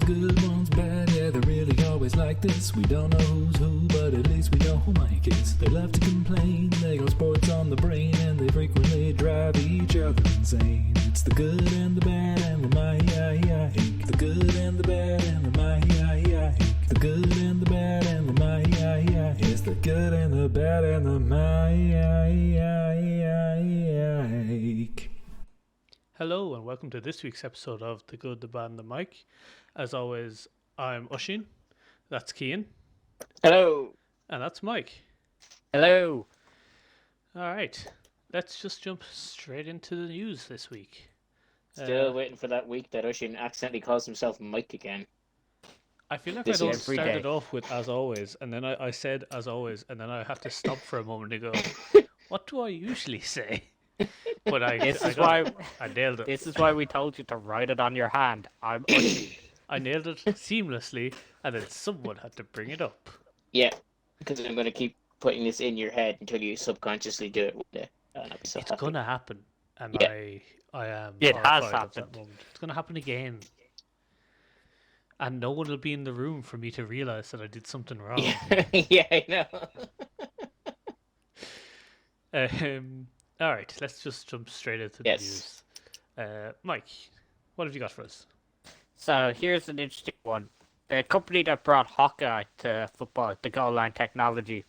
good, one's bad, yeah, they're really always like this. We don't know who's who, but at least we know who Mike is. They love to complain, they got sports on the brain, and they frequently drive each other insane. It's the good and the bad and the Mike. The good and the bad and the Mike. The good and the bad and the Mike. It's the good and the bad and the Mike. Hello and welcome to this week's episode of The Good, the Bad and the Mike. As always, I'm Ushin. That's Cian. Hello. And that's Mike. Hello. Alright, let's just jump straight into the news this week. Still waiting for that week that Ushin accidentally calls himself Mike again. I feel like This I don't is every start day. it off with as always, and then I said as always, and then I have to stop for a moment to go, what do I usually say? But I nailed it. This is why we told you to write it on your hand. I'm Ushin. I nailed it seamlessly, and then someone had to bring it up. Yeah, because I'm going to keep putting this in your head until you subconsciously do it one day. And I'll be so It's happy. gonna happen, and Yeah. I am. It has horrified of that happened. moment. It's gonna happen again, and no one will be in the room for me to realize that I did something wrong. Yeah, yeah, I know. All right, let's just jump straight into the news. Mike, what have you got for us? So here's an interesting one. The company that brought Hawkeye to football, the goal line technology,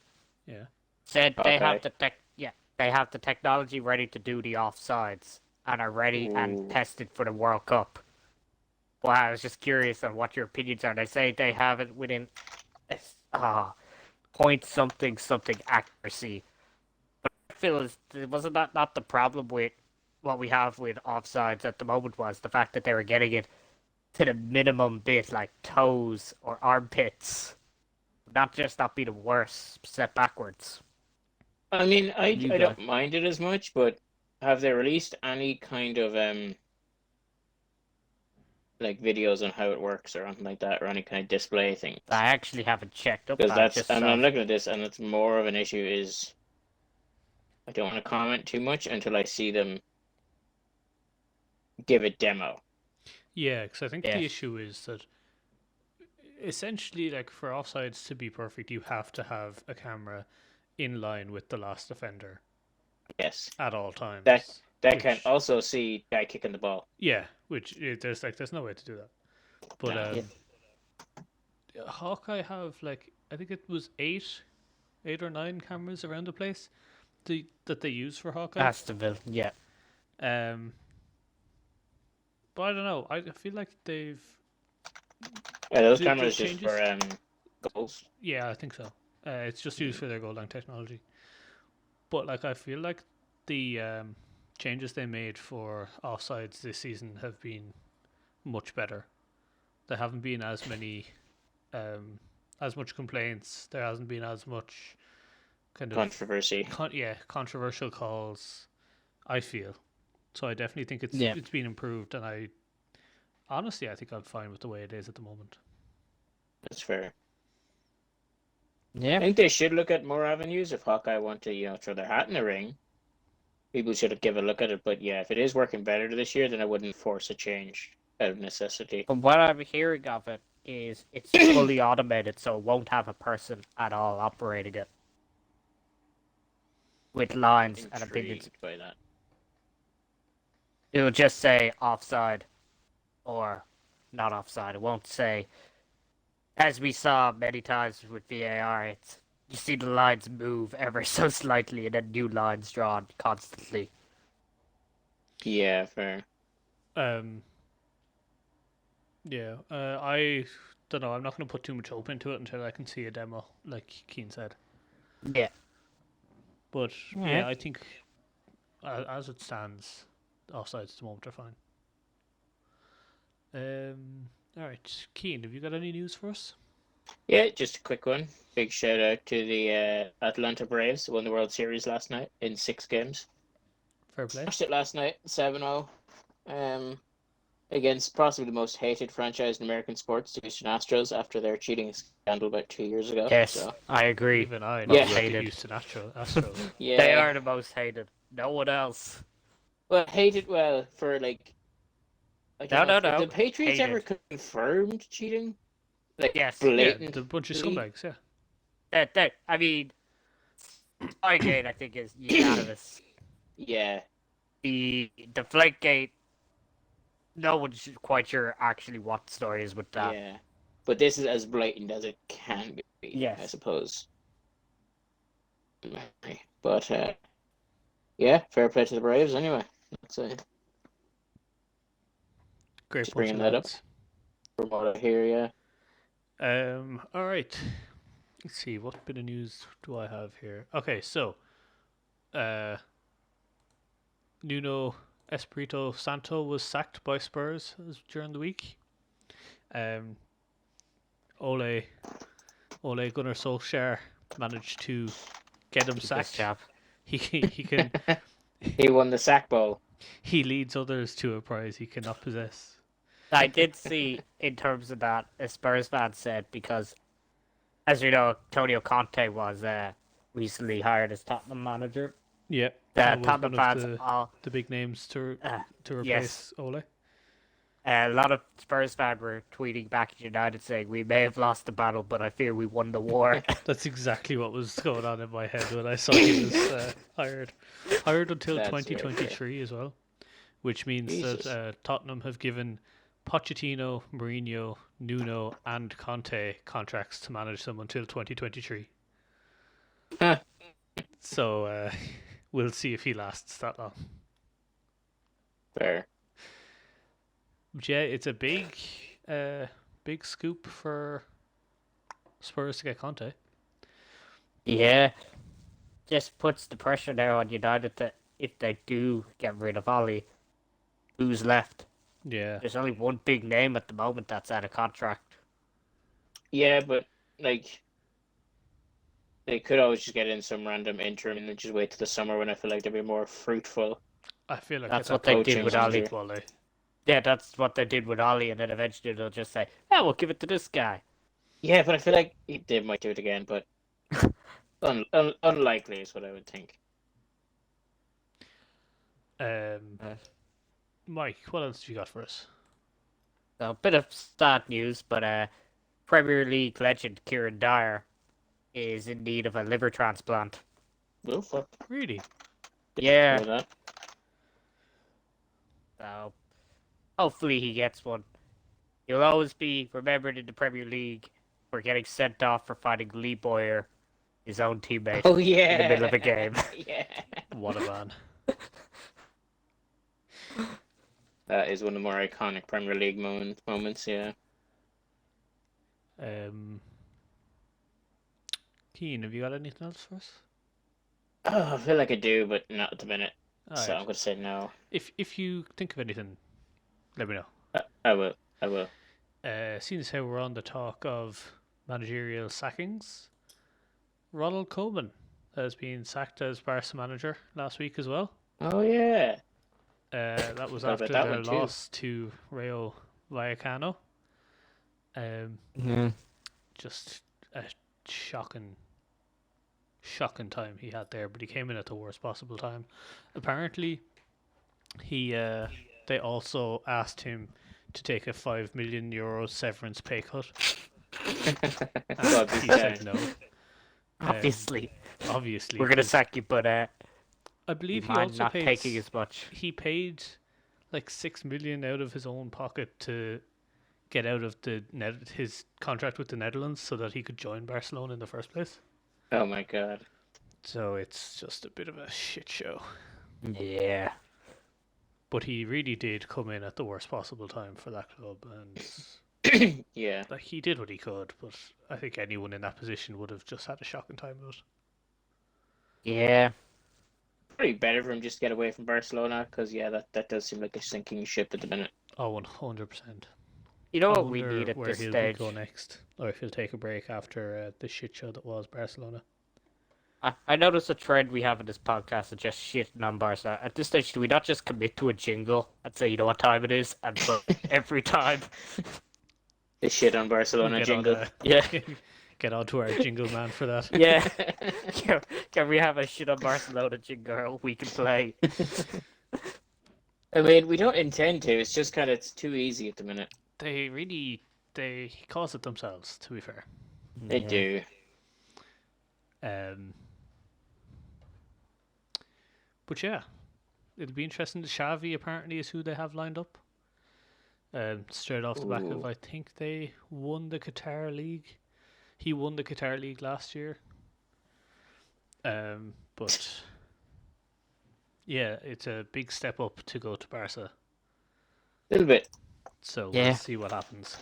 Yeah. said they have Okay. they have the technology ready to do the offsides and are ready and Ooh. tested for the World Cup. Well, I was just curious on what your opinions are. They say they have it within point something accuracy. But I feel wasn't that not the problem with what we have with offsides at the moment was the fact that they were getting it to the minimum bit, like toes or armpits, not be the worst, set backwards. I mean, I You go. don't mind it as much, but have they released any kind of like videos on how it works or anything like that, or any kind of display thing? I actually haven't checked up Because that. that's, I'm looking at this, and it's more of an issue is I don't want to comment too much until I see them give a demo. Yeah, because I think Yeah. the issue is that essentially, like for offsides to be perfect, you have to have a camera in line with the last defender Yes. at all times. That can Which- also see guy kicking the ball. Yeah, which there's no way to do that. But No. Hawkeye have I think it was eight or nine cameras around the place that they use for Hawkeye. That's the villain, yeah. But I don't know. I feel like they've Yeah, those The cameras just changes- for goals. yeah, I think so. It's just used for their goal line technology. But I feel like the changes they made for offsides this season have been much better. There haven't been as many as much complaints. There hasn't been as much kind of Controversy. controversial calls, I feel. So I definitely think Yeah. it's been improved, and I think I'm fine with the way it is at the moment. That's fair. I Yeah. think they should look at more avenues if Hawkeye want to, throw their hat in the ring. People should give a look at it. But yeah, if it is working better this year, then I wouldn't force a change out of necessity. From what I'm hearing of it is it's fully automated, so it won't have a person at all operating it. With lines and opinions. Intrigued by that. It will just say offside or not offside. It won't say, as we saw many times with VAR, it's you see the lines move ever so slightly and then new lines drawn constantly. Yeah, fair. Yeah, I don't know. I'm not going to put too much hope into it until I can see a demo, like Keane said. Yeah. But Alright. yeah, I think as it stands, offsides at the moment are fine. All right, Keane, have you got any news for us? Yeah, just a quick one. Big shout out to the Atlanta Braves. They won the World Series last night in 6 games. Fair play. Watched it last night, 7-0. Against possibly the most hated franchise in American sports, the Houston Astros, after their cheating scandal about 2 years ago. Yes, So, I agree. Even I know Yeah. about the Hated. Houston Astros. yeah. They are the most hated. No one else. Well, hated for Like, No, no, no. Have the Patriots ever Hated. confirmed cheating? Like, Yes. Yeah, blatant. the bunch of scumbags. Yeah. I mean, Spygate, I think, is unanimous. Yeah. The Deflategate, no one's quite sure actually what the story is with that. Yeah. But this is as blatant as it can be, Yes. I suppose. But, yeah, fair play to the Braves anyway. That's Great Just bunch bringing of that up. lads. from what I hear, yeah. All right. Let's see. What bit of news do I have here? Okay, so, Nuno Espirito Santo was sacked by Spurs during the week. Ole Gunnar Solskjaer managed to get him Keep this sacked. chap. He can He won the sack bowl. he leads others to a prize he cannot possess. I did see, in terms of that, a Spurs fan said, because, as you know, Antonio Conte was recently hired as Tottenham manager. Yeah, The that was Tottenham one of fans, all, the big names to replace yes. Ole. A lot of Spurs fans were tweeting back at United saying, "We may have lost the battle, but I fear we won the war." That's exactly what was going on in my head when I saw he was hired. Hired until That's 2023 as well, which means Jesus. that Tottenham have given Pochettino, Mourinho, Nuno, and Conte contracts to manage them until 2023. Huh. So we'll see if he lasts that long. Fair. But yeah, it's a big scoop for Spurs to get Conte. Yeah, just puts the pressure now on United that if they do get rid of Ollie, who's left? Yeah, There's only one big name at the moment that's out of contract. Yeah, but, like, they could always just get in some random interim and then just wait till the summer when I feel like they'll be more fruitful. I feel like That's at what that they point did it with was Ali. equal, eh? Yeah, that's what they did with Ollie, and then eventually they'll just say, "Yeah, we'll give it to this guy." Yeah, but I feel like they might do it again, but unlikely is what I would think. Mike, what else have you got for us? So, a bit of sad news, but Premier League legend Kieran Dyer is in need of a liver transplant. Oh, fuck. Really? Yeah, Know that. so hopefully he gets one. He'll always be remembered in the Premier League for getting sent off for fighting Lee Boyer, his own teammate, Oh, yeah. in the middle of a game. Yeah. What a man. That is one of the more iconic Premier League moments, yeah. Keen, have you got anything else for us? Oh, I feel like I do, but not at the minute. So Alright. I'm going to say no. If you think of anything, let me know. I will. Seeing as how we're on the talk of managerial sackings, Ronald Coleman has been sacked as Barca manager last week as well. Oh, yeah. That was Forgot after about that their one too. loss to Rayo Vallecano. Just a shocking time he had there, but he came in at the worst possible time. Apparently, they also asked him to take a €5 million severance pay cut. Well, He said no. Obviously, Obviously, we're gonna 'cause sack you, but I you believe he mind also not paid. taking as much. He paid like $6 million out of his own pocket to get out of his contract with the Netherlands, so that he could join Barcelona in the first place. Oh, my God. So it's just a bit of a shit show. Yeah. But he really did come in at the worst possible time for that club, and Yeah. like he did what he could. But I think anyone in that position would have just had a shocking time with it. Yeah. Probably better for him just to get away from Barcelona, because, yeah, that does seem like a sinking ship at the minute. Oh, 100%. You know I what we wonder need at where this he'll stage? go next, or if he'll take a break after the shit show that was Barcelona. I noticed a trend we have in this podcast of just shitting on Barca. At this stage, do we not just commit to a jingle and say, you know what time it is, and put every time? The shit on Barcelona Get jingle. on, Yeah. get on to our jingle man for that. Yeah. Can we have a shit on Barcelona jingle we can play? I mean, we don't intend to. It's just kind of it's too easy at the minute. They cause it themselves, to be fair. They do. But yeah, it'll be interesting. Xavi apparently is who they have lined up. Straight off the back of, Ooh. I think they won the Qatar League. He won the Qatar League last year. But yeah, it's a big step up to go to Barca. A little bit. So Yeah. we'll see what happens.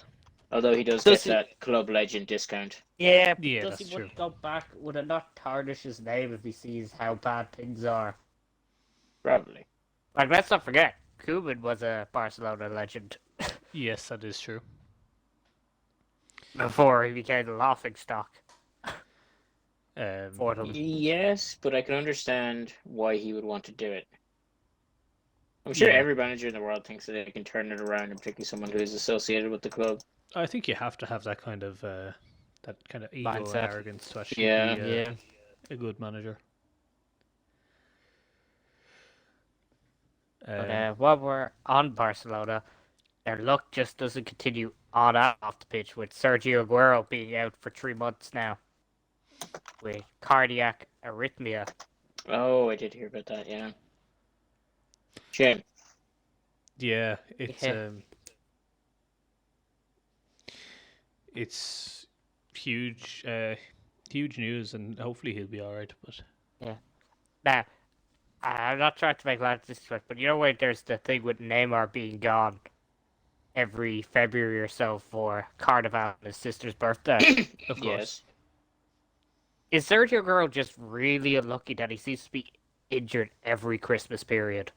Although he does Does get that club legend discount. Yeah, Yeah, does that's he would go back? Would it not tarnish his name if he sees how bad things are? Probably. Like, let's not forget, Coleman was a Barcelona legend Yes, that is true. before he became the laughing stock Um, for them. Yes, but I can understand why he would want to do it. I'm sure Yeah. every manager in the world thinks that they can turn it around, and particularly someone who is associated with the club. I think you have to have that kind of ego and Mindset. arrogance to actually Yeah. be a good manager. But while we're on Barcelona, their luck just doesn't continue on and off the pitch, with Sergio Aguero being out for 3 months now with cardiac arrhythmia. Oh, I did hear about that, yeah. Shame. Yeah, it's Yeah. it's huge, huge news, and hopefully he'll be all right. But Now, I'm not trying to make light of this, but you know where there's the thing with Neymar being gone every February or so for Carnival and his sister's birthday? of course, Yes. Is Sergio Aguero just really unlucky that he seems to be injured every Christmas period?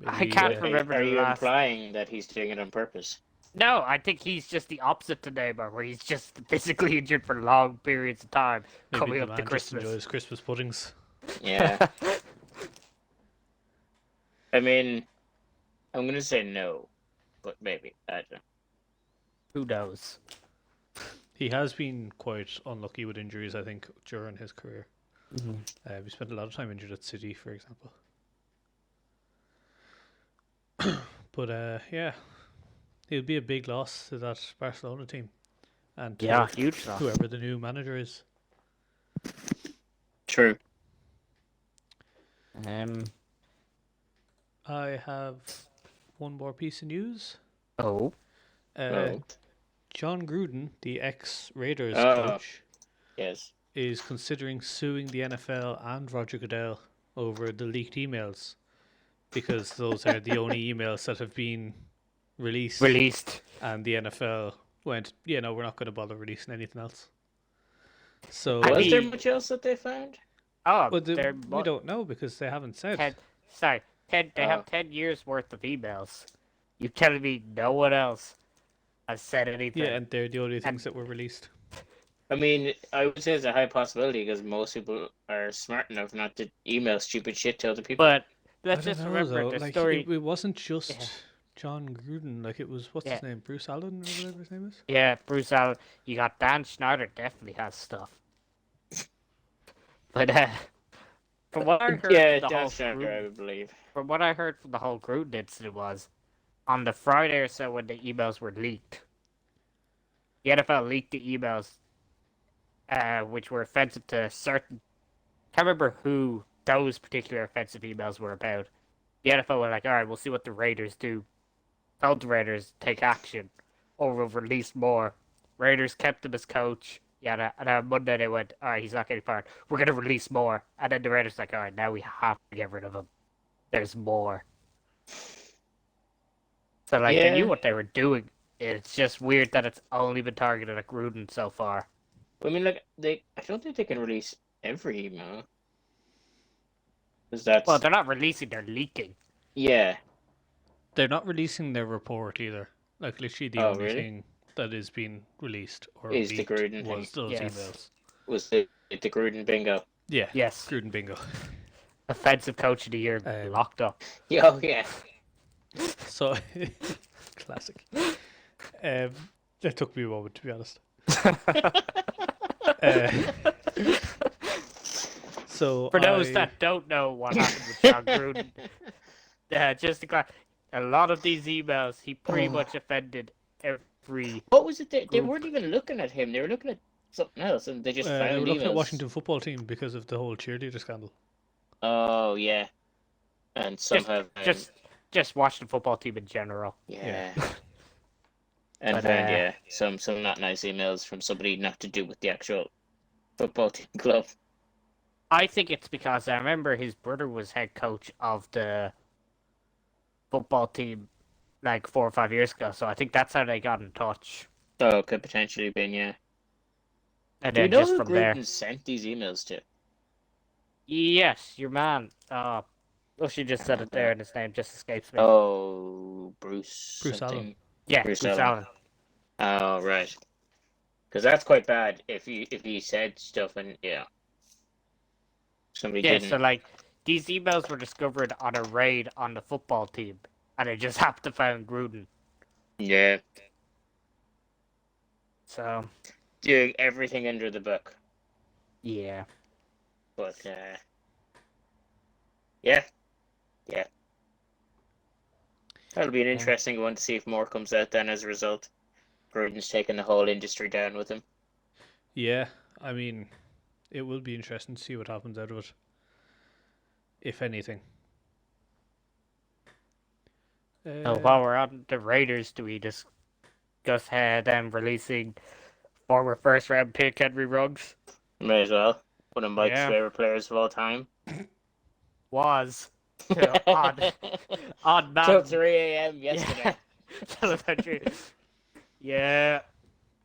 I maybe, can't Are, remember are the you last. implying that he's doing it on purpose? No, I think he's just the opposite to Neymar, where he's just physically injured for long periods of time maybe coming the up to man just Christmas. enjoys Christmas puddings. Yeah. I mean, I'm going to say no, but maybe. I don't know. Who knows? He has been quite unlucky with injuries, I think, during his career. Mm-hmm. He spent a lot of time injured at City, for example. But yeah, it would be a big loss to that Barcelona team, and to Yeah, huge loss. whoever the new manager is. True. I have one more piece of news. Oh. Oh. John Gruden, the ex-Raiders Oh. coach, Yes. is considering suing the NFL and Roger Goodell over the leaked emails, because those are the only emails that have been released. And the NFL went, yeah, no, we're not going to bother releasing anything else. So I Was there mean- much else that they found? Oh, but they're we don't know because they haven't said. 10. They have 10 years worth of emails. You're telling me no one else has said anything? Yeah, and they're the only things that were released. I mean, I would say it's a high possibility because most people are smart enough not to email stupid shit to other people. But I let's don't just know, remember though, the like, story. It wasn't just Yeah. John Gruden. Like, it was, what's Yeah. his name? Bruce Allen or whatever his name is? Yeah, Bruce Allen. You got Dan Schneider definitely has stuff. But from what I heard, Yeah, the Dan whole Schneider, I Gruden, would believe. from what I heard from the whole Gruden incident was, on the Friday or so when the emails were leaked, the NFL leaked the emails, which were offensive to certain. Can't remember who those particular offensive emails were about. The NFL were like, "All right, we'll see what the Raiders do." Told the Raiders take action, or we'll release more. Raiders kept him as coach. Yeah, and on Monday they went, "All right, he's not getting fired. We're gonna release more." And then the Raiders like, "All right, now we have to get rid of him. There's more." So like they knew Yeah. what they were doing. It's just weird that it's only been targeted at Gruden so far. I mean, like, I don't think they can release every email. Because that's. Well, they're not releasing; they're leaking. Yeah. They're not releasing their report either. Like, literally the Oh, only really? thing that is being released or Is the leaked Gruden was thing. those Yes. emails. Was the Gruden bingo. Yeah, Yes, Gruden bingo. offensive coach of the year locked up. Yeah, oh, yeah. So, classic. That took me a moment, to be honest. So For those I- that don't know what happened with John Gruden, just to a lot of these emails, he pretty much offended every. What was it? They Group. weren't even looking at him. They were looking at something else, and they just found They were looking emails. at Washington football team because of the whole cheerleader scandal. Oh yeah, and somehow Just watch the football team in general. yeah. And But, found some not nice emails from somebody not to do with the actual football team club. I think it's because I remember his brother was head coach of the football team like 4 or 5 years ago, so I think that's how they got in touch. So it could potentially been, yeah. And Do you then know just who from there. Gruden sent these emails to? Yes, your man. She just said it there, and his name just escapes me. Oh, Bruce. Bruce something. Allen. Yeah, Bruce Bruce Allen. Oh, right. Because that's quite bad if he said stuff and somebody Yeah, didn't. so like these emails were discovered on a raid on the football team, and it just happened to find Gruden. Yeah, So doing everything under the book. yeah, But yeah. That'll be an interesting one to see if more comes out then as a result. Gruden's taking the whole industry down with him. Yeah, I mean, it will be interesting to see what happens out of it, if anything. so while we're on the Raiders, do we discuss them releasing former first round pick Henry Ruggs? May as well. One of Mike's Yeah. favorite players of all time. Was on Till Madden. 3 a.m. yesterday. Yeah.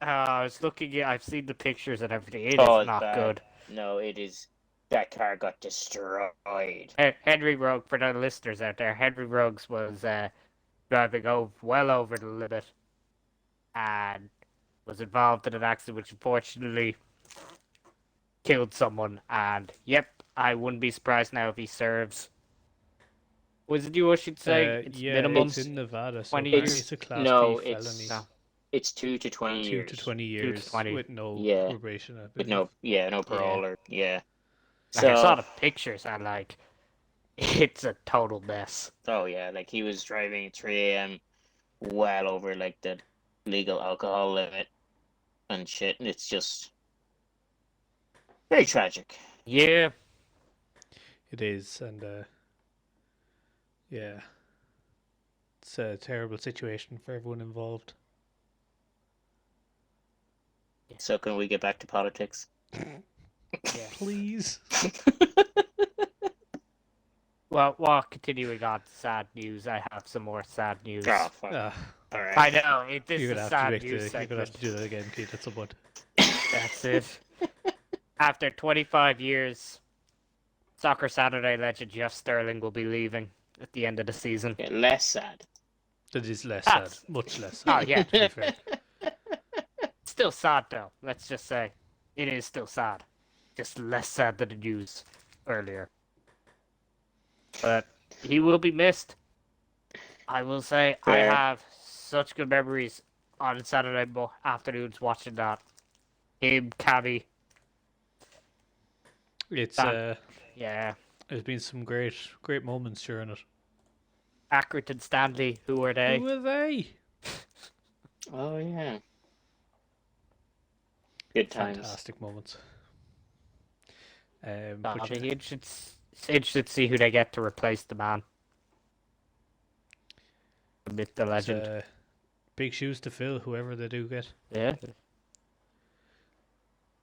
I was looking at. I've seen the pictures and everything. It is Oh, it's not bad. good. No, it is. That car got destroyed. Henry Ruggs, for the listeners out there, Henry Ruggs was driving well over the limit and was involved in an accident which unfortunately killed someone. And yep, I wouldn't be surprised now if he serves. Was it you, I should say? It's yeah, minimum. it's in Nevada, so 20 apparently years. it's a Class No, B it's- felony. No. It's 2 to 20 2 years. to 20 to years 20. with no Yeah. probation. I With believe. no parole or Like, So I saw the pictures and like, it's a total mess. oh yeah, like he was driving at 3 a.m. well over like the legal alcohol limit and shit, and it's just very tragic. Yeah. It is, and yeah, it's a terrible situation for everyone involved. So can we get back to politics? Please. Well, continuing on to sad news, I have some more sad news. Oh fuck! Ah, All right. I know, this you're is gonna a have to sad news you're gonna have segment. to do that again, Pete. At some point. That's it. After 25 years, Soccer Saturday legend Jeff Sterling will be leaving at the end of the season. Yeah, less sad. That is less That's- sad, much less Oh, sad. yeah. To be fair. Still sad, though. Let's just say. It is still sad. Just less sad than the news earlier. But he will be missed. I will say, I Fair. have such good memories on Saturday afternoons watching that. Him, Cabby. It's Yeah. there's been some great moments during it. Accrington Stanley, who are they? Who are they? Oh yeah. Good times. Fantastic moments. I'll But be yeah, interested to see who they get to replace the man. The myth, the it's, legend. big shoes to fill, whoever they do get. Yeah.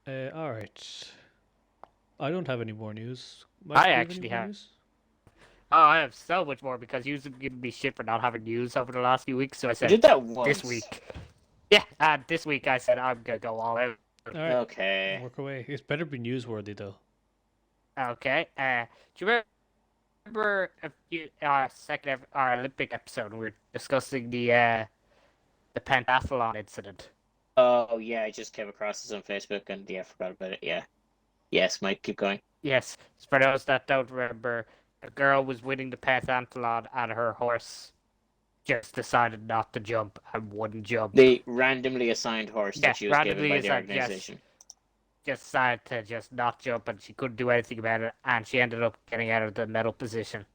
All right. I don't have any more news. Mike, I do you actually any more have. news? Oh, I have so much more because you've been giving me shit for not having news over the last few weeks. So I I said did that once. this week. Yeah, and this week I said I'm gonna go all out. All right. Okay. Work away. It's better be newsworthy though. Okay. Do you remember our Olympic episode? We were discussing the pentathlon incident. Oh yeah, I just came across this on Facebook and I forgot about it. Yeah. Yes, Mike, keep going. Yes. For those that don't remember, a girl was winning the pentathlon and her horse just decided not to jump and wouldn't jump. The randomly assigned horse Yeah, that she was given randomly by the assigned, yes. organization. Just decided to just not jump and she couldn't do anything about it and she ended up getting out of the medal position.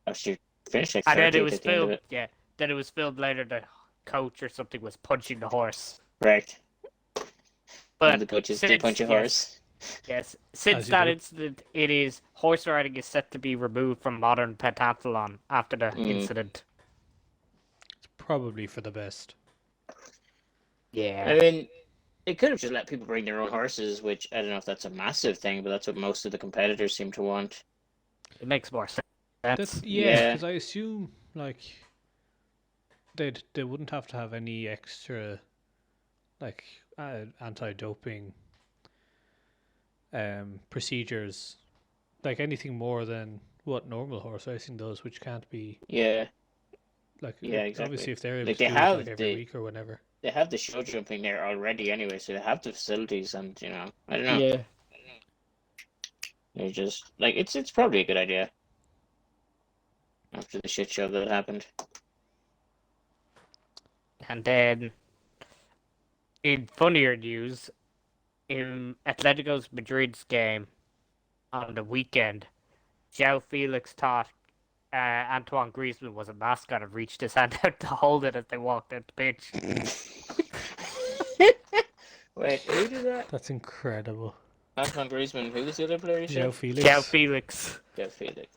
Oh, she Finished like And then 30th it was at the end of filmed. it. Yeah. Then it was filmed later. The coach or something was punching the horse. Correct. One But of the coaches did since punch a horse. yes, since As you that do. incident, it is horse riding is set to be removed from modern pentathlon after the incident. It's probably for the best. Yeah. I mean, they could have just let people bring their own horses, which I don't know if that's a massive thing, but that's what most of the competitors seem to want. It makes more sense. Yeah, Yeah. because I assume like they wouldn't have to have any extra like anti-doping procedures, like anything more than what normal horse racing does, which can't be Yeah. like Yeah, exactly. obviously if they're able Like, to they do it have like every the- week or whenever. They have the show jumping there already anyway, so they have the facilities, and I don't know. Yeah. They're just like it's probably a good idea. After the shit show that happened. And then, in funnier news, in Atletico Madrid's game on the weekend, João Felix thought Antoine Griezmann was a mascot and reached his hand out to hold it as they walked out the pitch. Wait, who did that? That's incredible. Antoine Griezmann. Who was the other player you João said? Felix. João Felix. Yeah, Felix.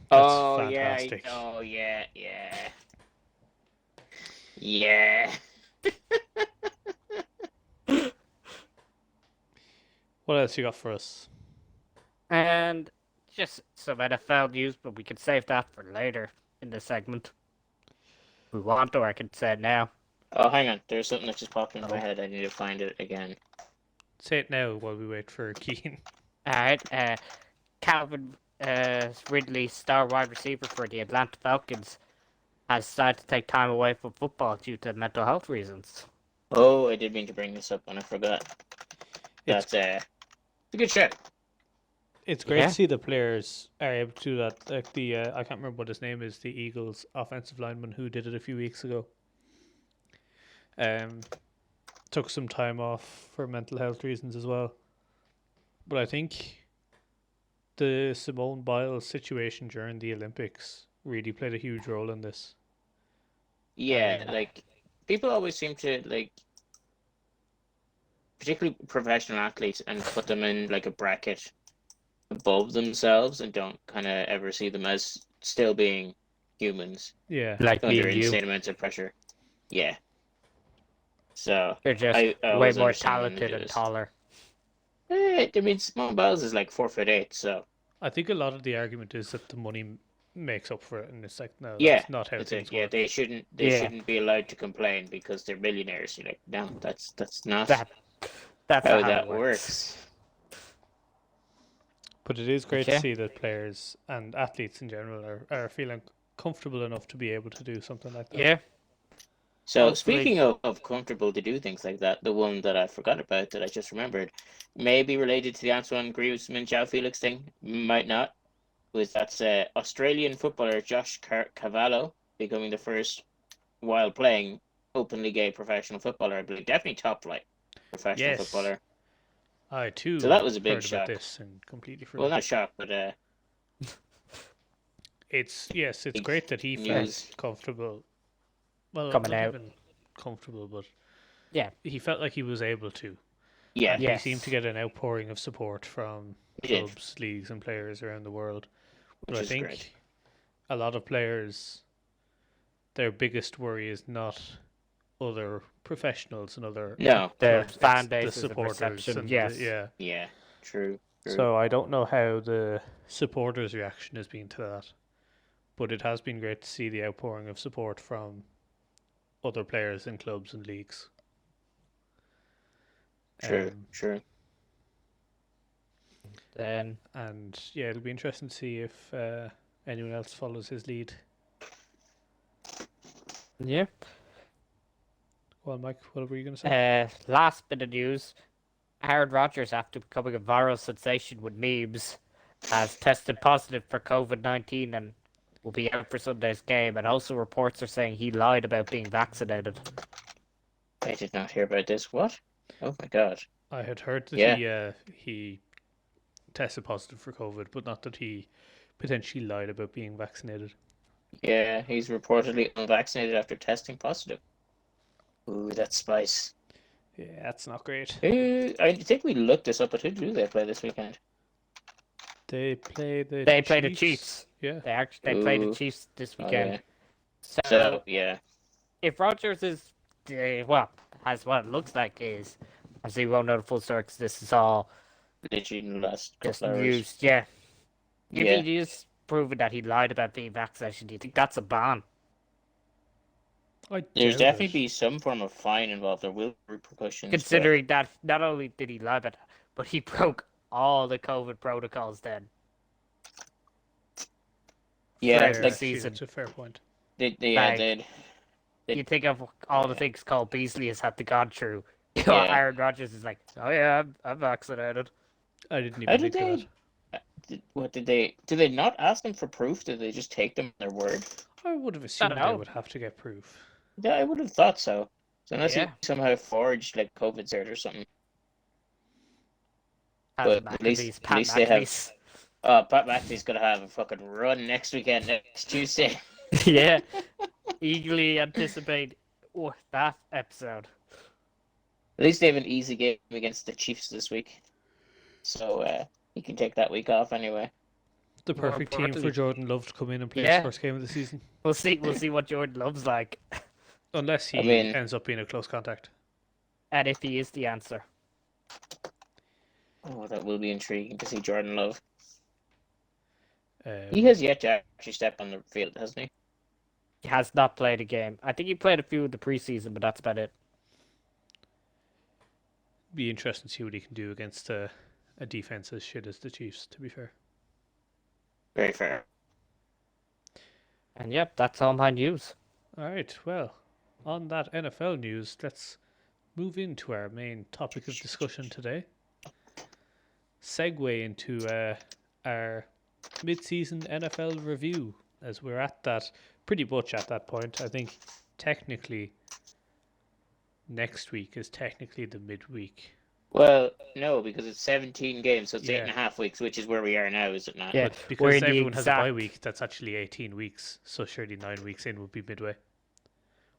That's Oh fantastic. yeah. Oh yeah. Yeah. Yeah. What else you got for us? And just some NFL news, but we can save that for later in the segment. If we want, or I can say it now. Oh, hang on. There's something that just popped into my Oh. head. I need to find it again. Say it now while we wait for Keen. Alright, Calvin Ridley, star wide receiver for the Atlanta Falcons, has decided to take time away from football due to mental health reasons. Oh, I did mean to bring this up and I forgot. It's- That's a good shout. It's great Yeah. to see the players are able to do that. Like the I can't remember what his name is, the Eagles offensive lineman who did it a few weeks ago. Took some time off for mental health reasons as well. But I think the Simone Biles situation during the Olympics really played a huge role in this. Yeah, like people always seem to like, particularly professional athletes, and put them in like a bracket above themselves and don't kind of ever see them as still being humans Yeah. Like me under and you. insane amounts of pressure. Yeah. So They're just I way always more understand when they talented do and this. taller. I mean, Simone Biles is like 4'8", so I think a lot of the argument is that the money makes up for it, and it's like, no, yeah, that's not how it's things yeah, work. they shouldn't Yeah. shouldn't be allowed to complain because they're millionaires. You're like, no, that's not That's how not that it works. works. But it is great Okay. to see that players and athletes in general are feeling comfortable enough to be able to do something like that. Yeah. So Hopefully- speaking of comfortable to do things like that, the one that I forgot about that I just remembered may be related to the Antoine Griezmann João Felix thing, might not. That's Australian footballer Josh Cavallo becoming the first, while playing, openly gay professional footballer. I believe definitely top flight professional Yes. footballer. I too. So that was a big heard shock. about this and completely forgot. Well, not shocked, but It's Big great that he news. felt comfortable. Well, Coming not out. even comfortable, but Yeah. he felt like he was able to. yeah, And Yes. he seemed to get an outpouring of support from He did. clubs, leagues, and players around the world. But which I is think great. a lot of players, their biggest worry is not other professionals and other No, The clubs, fan it's the bases and supporters reception, and yes. yeah. yeah, true. So I don't know how the supporters' reaction has been to that, but it has been great to see the outpouring of support from other players in clubs and leagues. True, Um, true. Then And yeah, it'll be interesting to see if anyone else follows his lead. yeah. Well, Mike, what were you going to say? Last bit of news: Aaron Rodgers, after becoming a viral sensation with memes, has tested positive for COVID-19 and will be out for Sunday's game. And also, reports are saying he lied about being vaccinated. I did not hear about this. What? Oh my god. I had heard that Yeah. he tested positive for COVID, but not that he potentially lied about being vaccinated. Yeah, he's reportedly unvaccinated after testing positive. Ooh, that's spice. Yeah, that's not great. I think we looked this up, but who do they play this weekend? They play the They play the Chiefs. Yeah. They play the Ooh. Chiefs this Oh, weekend. yeah. So, So, yeah. if Rodgers is, as what it looks like is, as we won't know the full story 'cause this is all Literally in the last just couple hours. news, yeah. If Yeah. he is proven that he lied about being vaccinated, do you think that's a ban? There's doubt definitely it. be some form of fine involved. There will be repercussions. Considering that not only did he lie about that, but he broke all the COVID protocols then. Yeah, throughout the like season. That's a fair point. they Like, did. You think of all the things Cole Beasley has had to gone through. Yeah. Aaron Rodgers is like, oh yeah, I'm vaccinated. I didn't How even did think of that. Did they not ask them for proof? Did they just take them on their word? I would have assumed they know. would have to get proof. Yeah, I would have thought so. So unless Yeah. he somehow forged like COVID cert or something. Pat But at least McAfee's. they have. Oh, Pat McAfee's gonna have a fucking run next weekend, next Tuesday. Yeah. Eagerly anticipate that episode. At least they have an easy game against the Chiefs this week, so he can take that week off anyway. The More perfect team for importantly- Jordan Love to come in and play Yeah. his first game of the season. We'll see what Jordan Love's like. Unless he I mean- ends up being a close contact. And if he is the answer. Oh, that will be intriguing to see Jordan Love. Um, He has yet to actually step on the field, hasn't he? He has not played a game. I think he played a few in the preseason, but that's about it. Be interesting to see what he can do against a defense as shit as the Chiefs, to be fair. Very fair. And yep, that's all my news. All right, well, on that NFL news, let's move into our main topic of discussion today. Segue into our mid-season NFL review, as we're at that, pretty much at that point. I think technically next week is technically the midweek. Well, no, because it's 17 games, so it's Yeah. 8.5 weeks, which is where we are now, is it not? Yeah. But we're because in the everyone has a bye exact- week, that's actually 18 weeks. So surely 9 weeks in would be midway,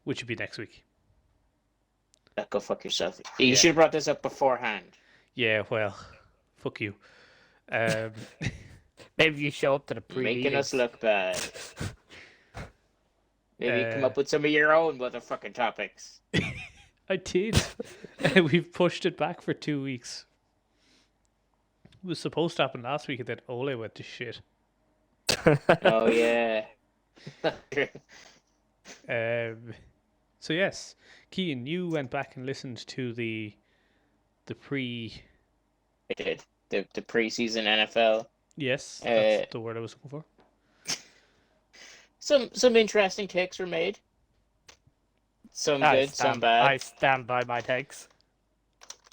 which would be next week. Go fuck yourself. You Yeah. should have brought this up beforehand. Yeah, well, fuck you. Maybe you show up to the pre Making us look bad. Maybe come up with some of your own motherfucking topics. I did. We've pushed it back for 2 weeks. It was supposed to happen last week, and then Ole went to shit. Oh, yeah. So yes, Cian, you went back and listened to the pre. I did. The preseason NFL. Yes, that's the word I was looking for. Some interesting takes were made. Some good, some bad. I stand by my takes.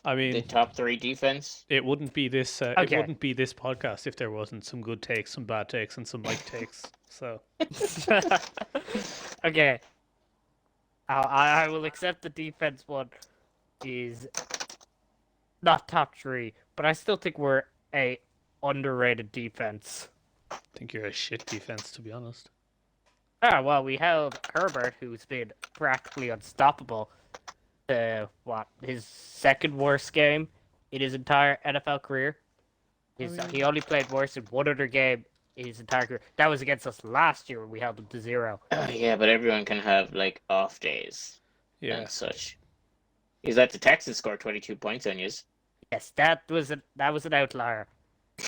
I mean, The top 3 defense. it wouldn't be this. It Okay. wouldn't be this podcast if there wasn't some good takes, some bad takes, and some Mike takes. So Okay. I will accept the defense one is not top 3, but I still think we're a underrated defense. I think you're a shit defense, to be honest. Well, we held Herbert, who's been practically unstoppable, to his second worst game in his entire NFL career. He only played worse in one other game in his entire career. That was against us last year when we held him to 0. Yeah, but everyone can have like off days Yeah, and such. Is that the Texans scored 22 points on you? Yes, that was an outlier. That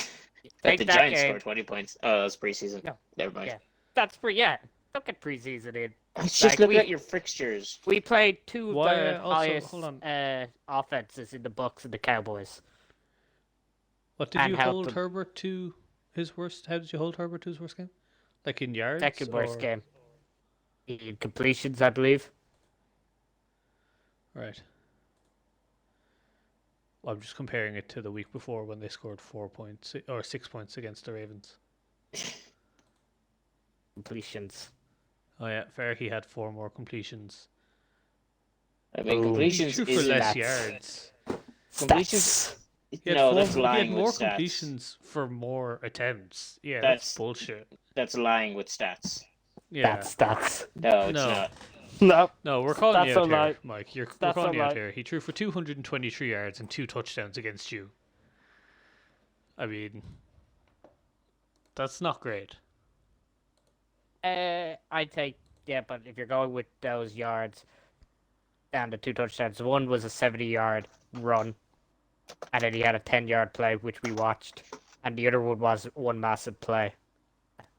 Take the that Giants game. scored 20 points. Oh, that was preseason. No. Never mind. Yeah. That's yeah. Don't get preseason in. Let's just Like, look we- at your fixtures. We played 2 of Why, the also, highest hold on. offenses in the Bucks and the Cowboys. what did And you help hold them. Herbert to his worst? How did you hold Herbert to his worst game? Like in yards? Second worst or- game. In completions, I believe. Right. Well, I'm just comparing it to the week before when they scored 4 points or 6 points against the Ravens. Completions. Oh yeah, fair. He had 4 more completions. I mean, Oh. completions True for is less stats. yards. completions Stats. No, that's He had lying more with stats. completions for more attempts. Yeah, That's- that's bullshit. That's lying with stats. Yeah. That's No, it's No. not. no. No, we're calling That's you out a here, lie. Mike. We're That's calling a you out lie. here. He threw for 223 yards and 2 touchdowns against you. I mean, that's not great. I take but if you're going with those yards down to 2 touchdowns, one was a 70-yard run, and then he had a 10-yard play which we watched, and the other one was one massive play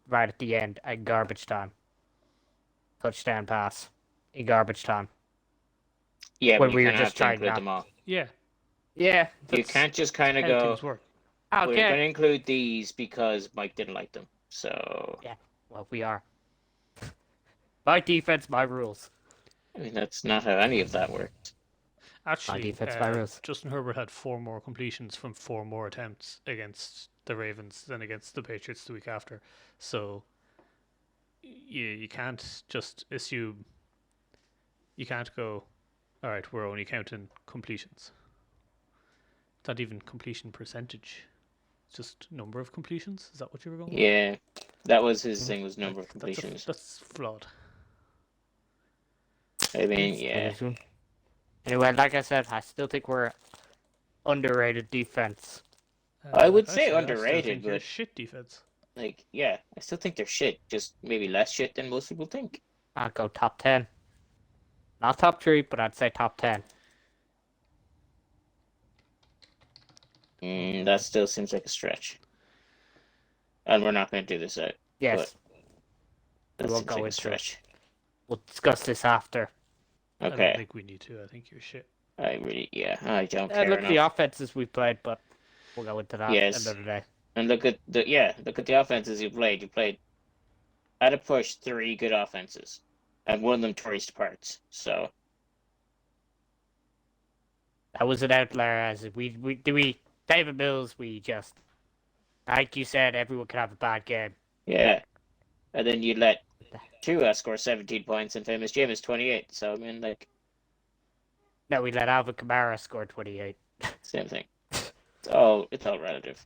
right at the end at garbage time. Touchdown pass in garbage time. Yeah, When but we you were kind of just have to trying include not- them all. Yeah, Yeah. You that's can't just kind of how go, things work. we're going to Okay. include these because Mike didn't like them. So, Well, we are. My defense, my rules. I mean, that's not how any of that works. Actually, defense virus. Justin Herbert had 4 more completions from 4 more attempts against the Ravens than against the Patriots the week after. So you can't just assume. You can't go, all right, we're only counting completions. It's not even completion percentage. It's just number of completions. Is that what you were going with? Yeah, that was his thing, was number of That's completions. that's flawed. I mean, yeah. Anyway, like I said, I still think we're underrated defense. I would say still underrated, think you're but- shit defense. Like, yeah, I still think they're shit, just maybe less shit than most people think. I'd go top 10. Not top 3, but I'd say top 10. That still seems like a stretch. And we're not going to do this out. Yes. That won't seems go like a into it. stretch. We'll discuss this after. I don't Okay. think we need to. I think you're shit. I don't care Look at the enough. offenses we've played, but we'll go into that Yes. another day. And look at the offenses you played. You played at a push 3 good offenses, and one of them tore us to parts. So That was an outlier, as David Mills, we just, like you said, everyone can have a bad game. yeah, and then you let Tua score 17 points and famous Jameis 28. So I mean, like, No, we let Alvin Kamara score 28. same thing. It's all relative.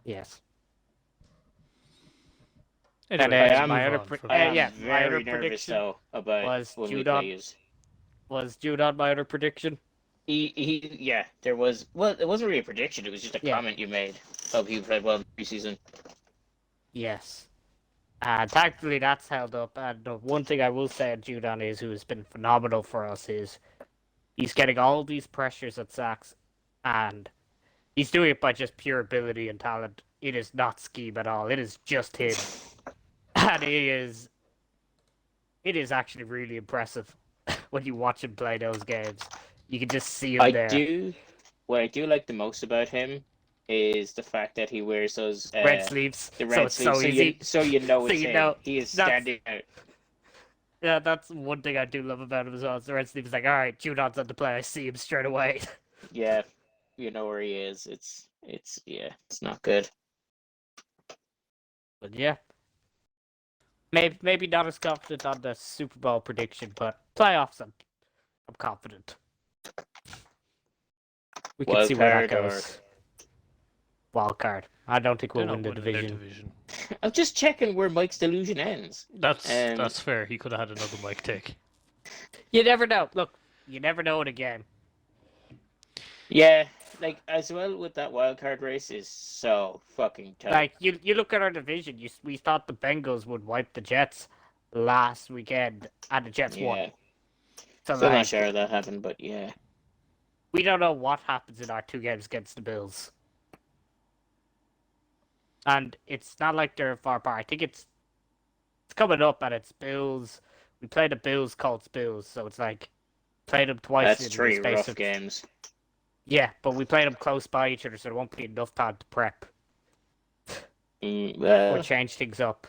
Yes. Anyway, And, let's my move other on pre- from I that. am yeah, my very other nervous prediction though about was when we Judon. play yous. Was Judon my other prediction? There was, well, it wasn't really a prediction. It was just a Yeah. comment you made of he played well in the preseason. Yes. And thankfully that's held up. And the one thing I will say on Judon is, who has been phenomenal for us, is he's getting all these pressures at sacks, and he's doing it by just pure ability and talent. It is not scheme at all. It is just him. And it is actually really impressive when you watch him play those games. You can just see him there. What I do like the most about him is the fact that he wears those Red sleeves. the So red it's sleeves, so easy. so you know So it's you him. know He is that's- standing out. Yeah, that's one thing I do love about him as well. The red sleeve is like, all right, Judon's on the play. I see him straight away. Yeah, you know where he is. It's not good. But yeah. Maybe not as confident on the Super Bowl prediction, but playoffs, I'm confident. We can Wild see where that card or- goes. Wild card. I don't think They're we'll not win the winning their division. I'm just checking where Mike's delusion ends. That's fair. He could have had another mic take. You never know. Look, you never know in a game. Yeah, like as well with that wild card race is so fucking tough. Like you look at our division. We thought the Bengals would wipe the Jets last weekend, and the Jets won. Yeah, So still like, not sure how that happened, but yeah. we don't know what happens in our 2 games against the Bills. And it's not like they're far apart. I think it's coming up, and it's Bills. We played the Bills, Colts, Bills, so it's like played them twice. That's in the 3 space rough of- games. Yeah, but we played them close by each other, so there won't be enough time to prep or Well, change things up.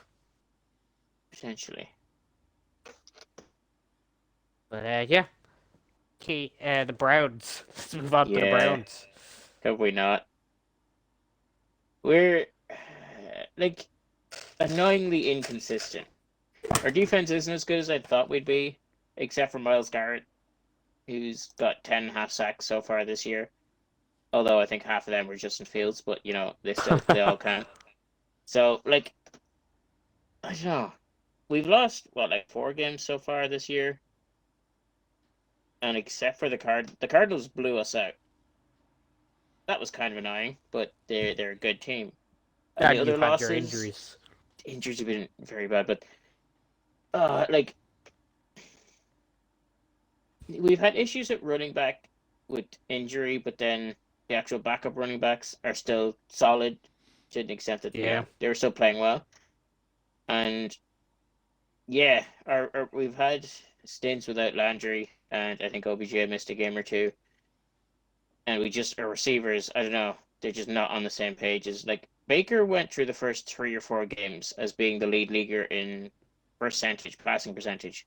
potentially. But yeah, the Browns. Let's move on to the Yeah. Browns. Have we not? We're like annoyingly inconsistent. Our defense isn't as good as I thought we'd be, except for Myles Garrett, who's got 10 half sacks so far this year. Although I think half of them were Justin Fields, but they all count. So like, I don't know. We've lost like 4 games so far this year, and except for the Cardinals blew us out. That was kind of annoying, but they're a good team. And And the other you've had your losses, injuries. injuries have been very bad, but like we've had issues at running back with injury, but then the actual backup running backs are still solid to an extent that they're still playing well. And yeah, we've had stints without Landry, and I think OBJ missed a game or two. And our receivers, I don't know, they're just not on the same page. As like Baker went through the first 3 or 4 games as being the lead leaguer in passing percentage,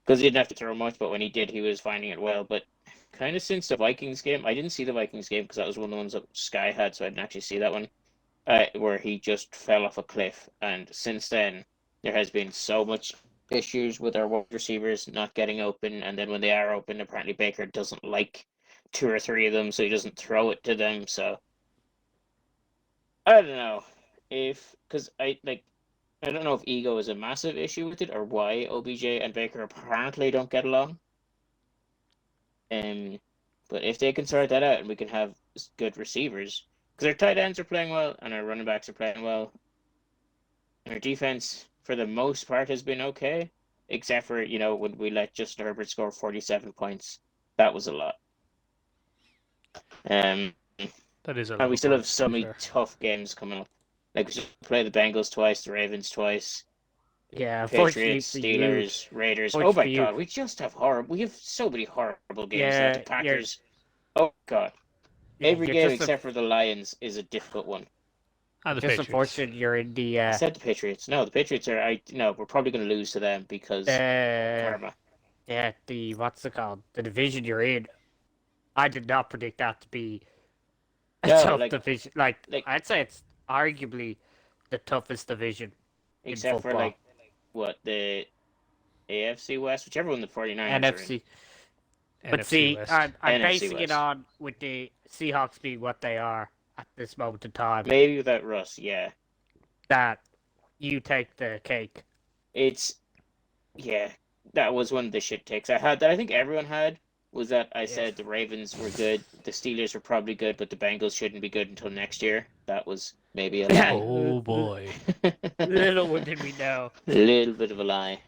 because he didn't have to throw much, but when he did, he was finding it well. But kind of since the Vikings game, I didn't see the Vikings game because that was one of the ones that Sky had, so I didn't actually see that one, where he just fell off a cliff. And since then, there has been so much issues with our wide receivers not getting open, and then when they are open, apparently Baker doesn't like 2 or 3 of them, so he doesn't throw it to them. So I don't know because I don't know if ego is a massive issue with it or why OBJ and Baker apparently don't get along. But if they can sort that out and we can have good receivers, because our tight ends are playing well and our running backs are playing well, and our defense for the most part has been okay, except for when we let Justin Herbert score 47 points, that was a lot. That is a lot. And we still have so many tough games coming up. Like we play the Bengals twice, the Ravens twice. Yeah, Patriots, Steelers, Raiders. Oh my God, we just have horrible. We have so many horrible games. Yeah, the Packers. Oh God, every game except for the Lions is a difficult one. And the just Patriots. unfortunate you're in the. Except the Patriots. No, the Patriots are. We're probably going to lose to them because karma. Yeah, what's it called? The division you're in. I did not predict that to be a tough division. Like I'd say it's arguably the toughest division. Except for the AFC West, whichever one the 49ers NFC. are in. But see, I'm basing West. it on with the Seahawks being what they are at this moment in time. Maybe without Russ, yeah. That you take the cake. That was one of the shit takes I had that I think everyone had. Was that I said the Ravens were good, the Steelers were probably good, but the Bengals shouldn't be good until next year. That was maybe a lie. Oh boy. Little did we know. A little bit of a lie.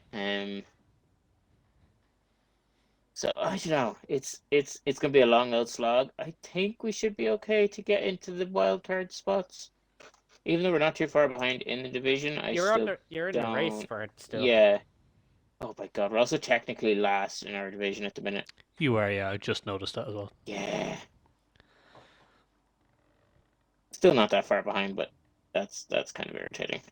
So I don't know. It's gonna be a long old slog. I think we should be okay to get into the wild card spots. Even though we're not too far behind in the division, you're in the race for it still. Yeah. Oh my God, we're also technically last in our division at the minute. You are, yeah. I just noticed that as well. Yeah. Still not that far behind, but that's kind of irritating.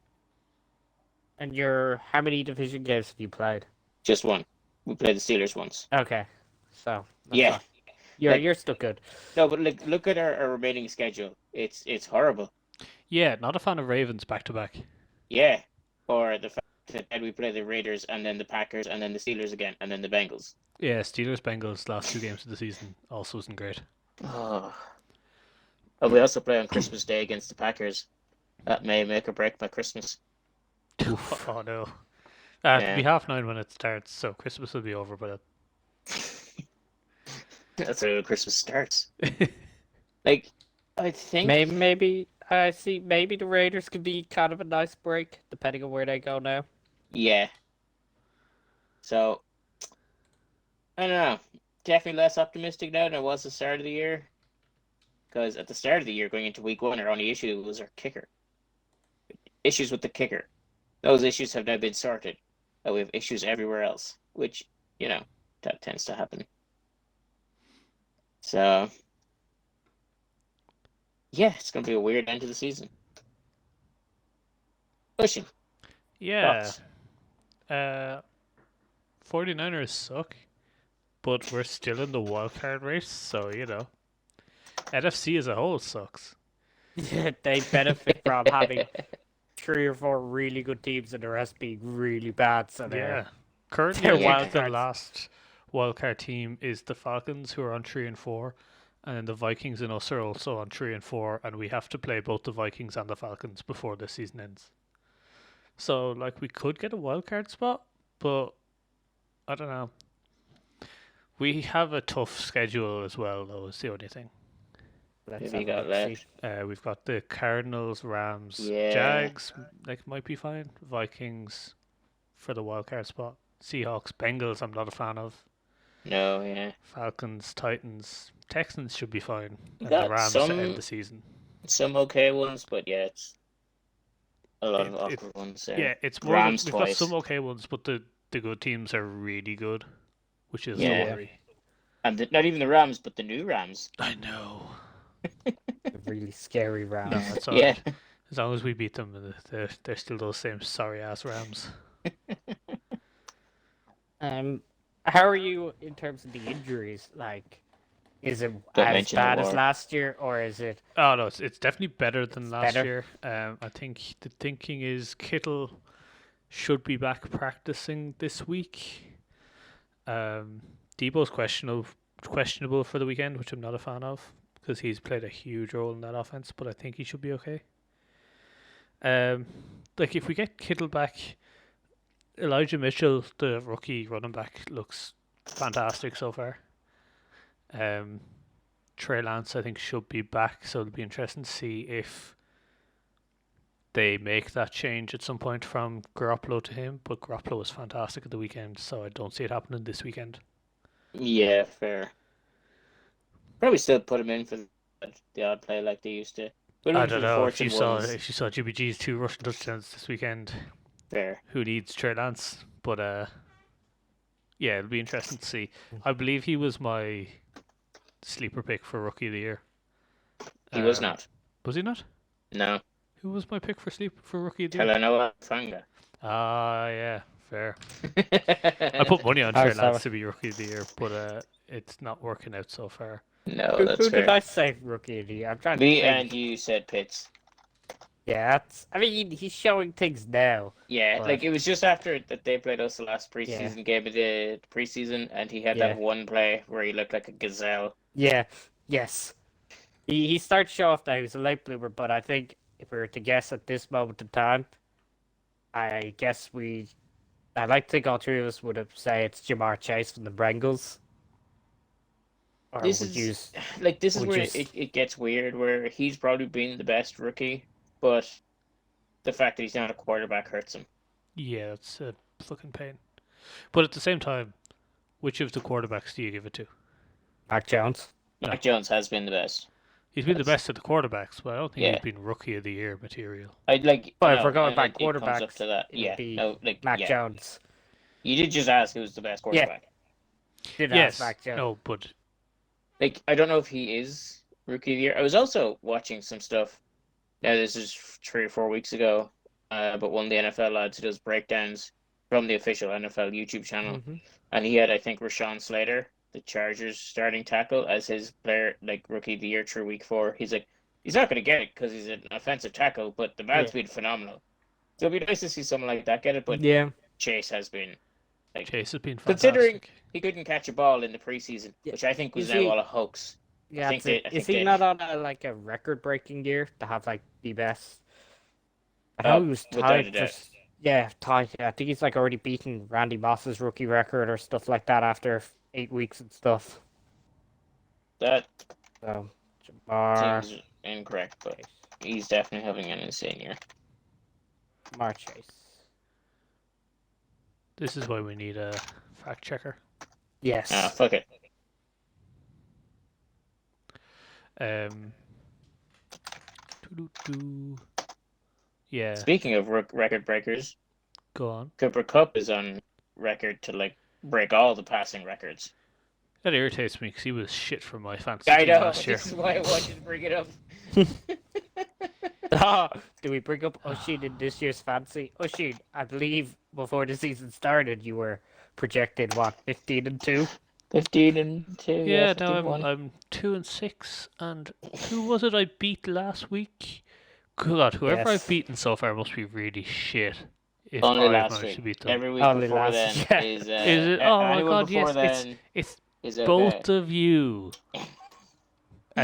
And how many division games have you played? Just one. We played the Steelers once. Okay, so yeah, you're still good. No, but look at our remaining schedule. It's horrible. Yeah, not a fan of Ravens back to back. Yeah, or the fact that we play the Raiders and then the Packers and then the Steelers again and then the Bengals. Yeah, Steelers-Bengals last 2 games of the season also isn't great. Oh, we also play on Christmas Day against the Packers. That may make or break my Christmas. Oh no. It'll be 9:30 when it starts, so Christmas will be over by that. That's when Christmas starts. I think maybe I see. Maybe the Raiders could be kind of a nice break, depending on where they go now. Yeah. So I don't know. Definitely less optimistic now than I was at the start of the year. Because at the start of the year, going into week 1, our only issue was our kicker. Issues with the kicker. Those issues have now been sorted. We have issues everywhere else, which, that tends to happen. So, yeah, it's going to be a weird end to the season. Pushing. Yeah. 49ers suck, but we're still in the wildcard race, so, NFC as a whole sucks. They benefit from having 3 or 4 really good teams and the rest being really bad. So currently the last wildcard team is the Falcons, who are on 3 and 4, And then the Vikings and us are also on 3 and 4, and we have to play both the Vikings and the Falcons before the season ends. So, like, we could get a wild card spot, but I don't know. We have a tough schedule as well, though, is the only thing. Let's Who we have a got look-see. left? We've got the Cardinals, Rams, Yeah. Jags, like, might be fine. Vikings for the wild card spot. Seahawks, Bengals, I'm not a fan of. No, yeah. Falcons, Titans, Texans should be fine. We And the got Rams to end the season. some okay ones, but yeah, it's a lot of It- awkward ones there. Yeah, it's more. Rams We've twice. got some okay ones, but the good teams are really good, which is Yeah. a worry. And not even the Rams, but the new Rams. I know. A really scary round. No, it's Yeah. alright. As long as we beat them, they're still those same sorry ass Rams. How are you in terms of the injuries? Like, is it Don't as mention bad the as war. last year, or is it? Oh no, it's definitely better than It's last better? year. I think the thinking is Kittle should be back practicing this week. Debo's questionable for the weekend, which I'm not a fan of because he's played a huge role in that offense. But I think he should be okay. Like if we get Kittle back, Elijah Mitchell, the rookie running back, looks fantastic so far. Trey Lance, I think, should be back, so it'll be interesting to see if they make that change at some point from Garoppolo to him. But Garoppolo was fantastic at the weekend, so I don't see it happening this weekend. Yeah, fair. Probably still put him in for the odd play like they used to. Put him I in for don't the know if you fortune ones. saw Jimmy G's 2 rushing touchdowns this weekend. Fair. Who needs Trey Lance? But yeah, it'll be interesting to see. I believe he was my sleeper pick for Rookie of the Year. He was not. Was he not? No. Who was my pick for Rookie of the Year? Talanoa Fanga. Ah, yeah, fair. I put money on Trey sorry. Lance to be Rookie of the Year, but it's not working out so far. No, Who that's did fair. I say rookie of the year? I'm trying to Me think. and you said Pitts. Yeah, I mean, he's showing things now. Yeah, But- like it was just after that they played us the last preseason game of the preseason, and he had Yeah. that one play where he looked like a gazelle. Yeah, yes. He started to show off that he was a late bloomer, but I think if we were to guess at this moment in time, I guess I like to think all three of us would have say it's Jamar Chase from the Bengals. Or This would is you? like this is would where you s- it gets weird, where he's probably been the best rookie, but the fact that he's not a quarterback hurts him. Yeah, it's a fucking pain. But at the same time, which of the quarterbacks do you give it to? Mac Jones. No. Mac Jones has been the best. He's been the That's- best of the quarterbacks, but I don't think Yeah. he's been Rookie of the Year material. I'd like. But if no, we're going and by it comes up quarterbacks, to that. it'd Yeah, be no, like Mac yeah. Jones. You did just ask who's the best quarterback. Did Yes, ask Mac Jones. no, but Like I don't know if he is rookie of the year. I was also watching some stuff. Now this is 3 or 4 weeks ago, but one of the NFL lads who does breakdowns from the official NFL YouTube channel, Mhm. and he had I think Rashawn Slater, the Chargers starting tackle, as his player like rookie of the year through week 4. He's like he's not going to get it because he's an offensive tackle, but the man's been phenomenal. So it'd be nice to see someone like that get it, but Yeah. Chase has been. Chase has been Considering- fantastic. He couldn't catch a ball in the preseason, Yeah. which I think was Is now he- all a hoax. Yeah, think that's it. they- I Is think he they- not on a record-breaking year to have like the best? I Oh, know he was without tied a for doubt. tied. Yeah, I think he's like already beaten Randy Moss's rookie record or stuff like that after 8 weeks and stuff. That So Jamar seems incorrect, but he's definitely having an insane year. Chase. This is why we need a fact checker. Yes. Ah, fuck it. Doo-doo-doo. Yeah, Speaking of record breakers, go on. Cooper Kupp is on record to like break all the passing records. That irritates me because he was shit for my fantasy I team know. last year. This is why I wanted to bring it up. Do we bring up Oshin in this year's fancy? Oshin, I believe before the season started, you were projected 15-2. 15-2. Yeah, now 51. I'm 2-6, and who was it I beat last week? God, whoever Yes. I've beaten so far must be really shit. If Only I've last managed week. to beat them. Every week Only before last- then yeah. is. Is it? Oh my anyone God! before Yes, then it's is a both of you.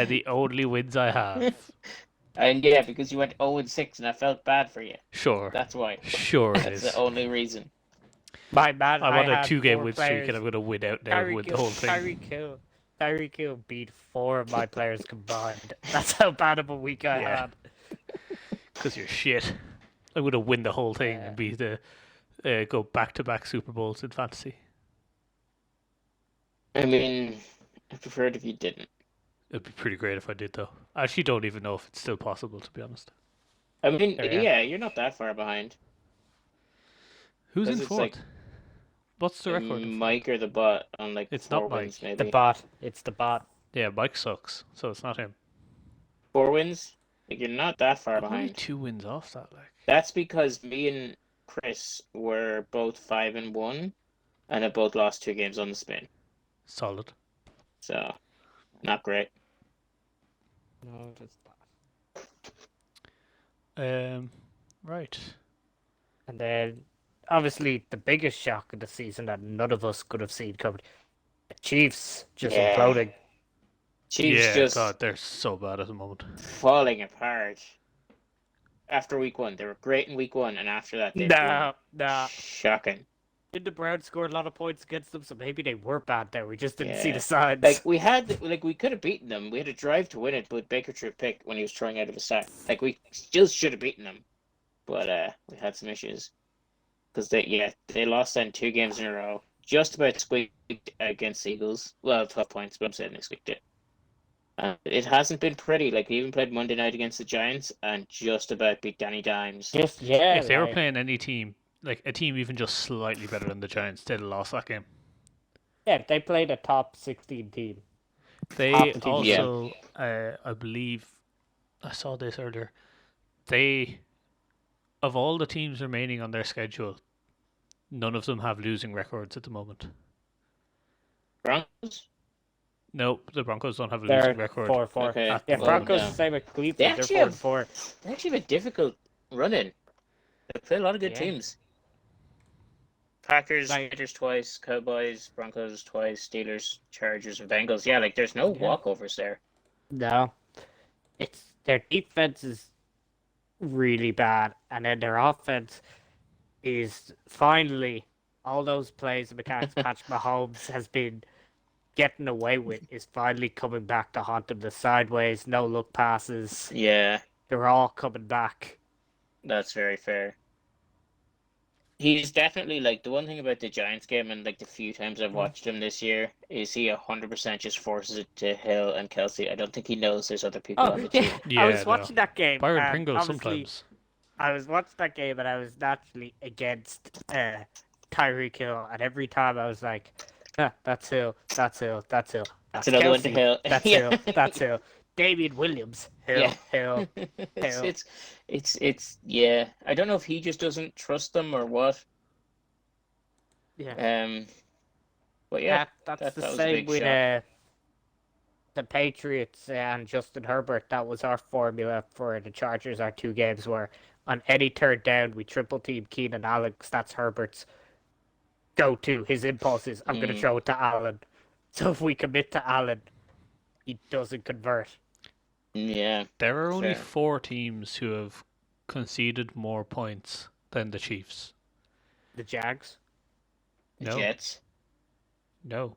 are the only wins I have. And yeah, because you went 0-6 and I felt bad for you. Sure. That's why. Sure it That's is. the only reason. My man, I'm on a had 2-game 4 win streak players. and I'm going to win out now and win the whole thing. Tyreek Hill beat 4 of my players combined. That's how bad of a week I Yeah. had. Because you're shit. I'm going to win the whole thing Yeah. and be the go back-to-back Super Bowls in fantasy. I mean, I prefer it if you didn't. It'd be pretty great if I did, though. I actually don't even know if it's still possible, to be honest. I mean, Yeah. yeah, you're not that far behind. Who's in Because it's fourth? like What's the record? Mike or the bot on like It's 4 not Mike. wins, maybe. The bot. It's the bot. Yeah, Mike sucks, so it's not him. 4 wins? Like, you're not that far I'm only behind. 2 wins off that, like. That's because me and Chris were both 5-1 and have both lost 2 games on the spin. Solid. So, not great. No, it's not. Right. And then, obviously, the biggest shock of the season that none of us could have seen coming. The Chiefs just Yeah. imploding. Chiefs Yeah, just God, they're so bad at the moment. falling apart. After week 1, they were great in week 1, and after that, they've been Nah. shocking. Did the Browns score a lot of points against them? So maybe they were bad there. We just didn't see Yeah. the signs. Like we could have beaten them. We had a drive to win it, but Baker threw a pick when he was throwing out of a sack. Like we still should have beaten them, but we had some issues because they lost then 2 games in a row. Just about squeaked against the Eagles. Well, 12 points, but I'm saying they squeaked it. It hasn't been pretty. Like we even played Monday night against the Giants and just about beat Danny Dimes. Just If they were like- playing any team, like a team even just slightly better than the Giants, they'd have lost that game. Yeah, they played a top 16 team. They Half the team. also, I believe, I saw this earlier. They, of all the teams remaining on their schedule, none of them have losing records at the moment. Broncos. Nope, the Broncos don't have a They're losing record. 4-4. Okay. At the Yeah, moment. Broncos no. the same with They Cleveland. They're actually 4-4. They actually have a difficult run-in. They play a lot of good Yeah. teams. Packers, Like- Raiders twice, Cowboys, Broncos twice, Steelers, Chargers, and Bengals. Yeah, like there's no Yeah. walkovers there. No. It's their defense is really bad, and then their offense is finally all those plays and mechanics Patrick Mahomes has been getting away with is finally coming back to haunt him. The sideways, no look passes, Yeah, they're all coming back. that's very fair. He's definitely like the one thing about the Giants game, and like the few times I've watched him this year, is he 100% just forces it to Hill and Kelsey. I don't think he knows there's other people on the team. Yeah, I was no. watching that game. Byron and Pringle obviously, sometimes. I was watching that game and I was naturally against Tyreek Hill, and every time I was like, that's Hill, that's Hill, that's Hill. That's another one to Kelsey, Hill. That's Yeah. Hill, that's Hill. Damian Williams, Hill, Yeah. Hill. It's yeah. I don't know if he just doesn't trust them or what. Yeah. But yeah, That's that the was a same big with shock. the Patriots and Justin Herbert. That was our formula for the Chargers. Our 2 games were on any third down, we triple team Keenan Allen. 'Cause that's Herbert's go-to. His impulse is, I'm going to throw it to Allen. So if we commit to Allen, he doesn't convert. Yeah, There are only fair. 4 teams who have conceded more points than the Chiefs. The Jags. the No. Jets. No,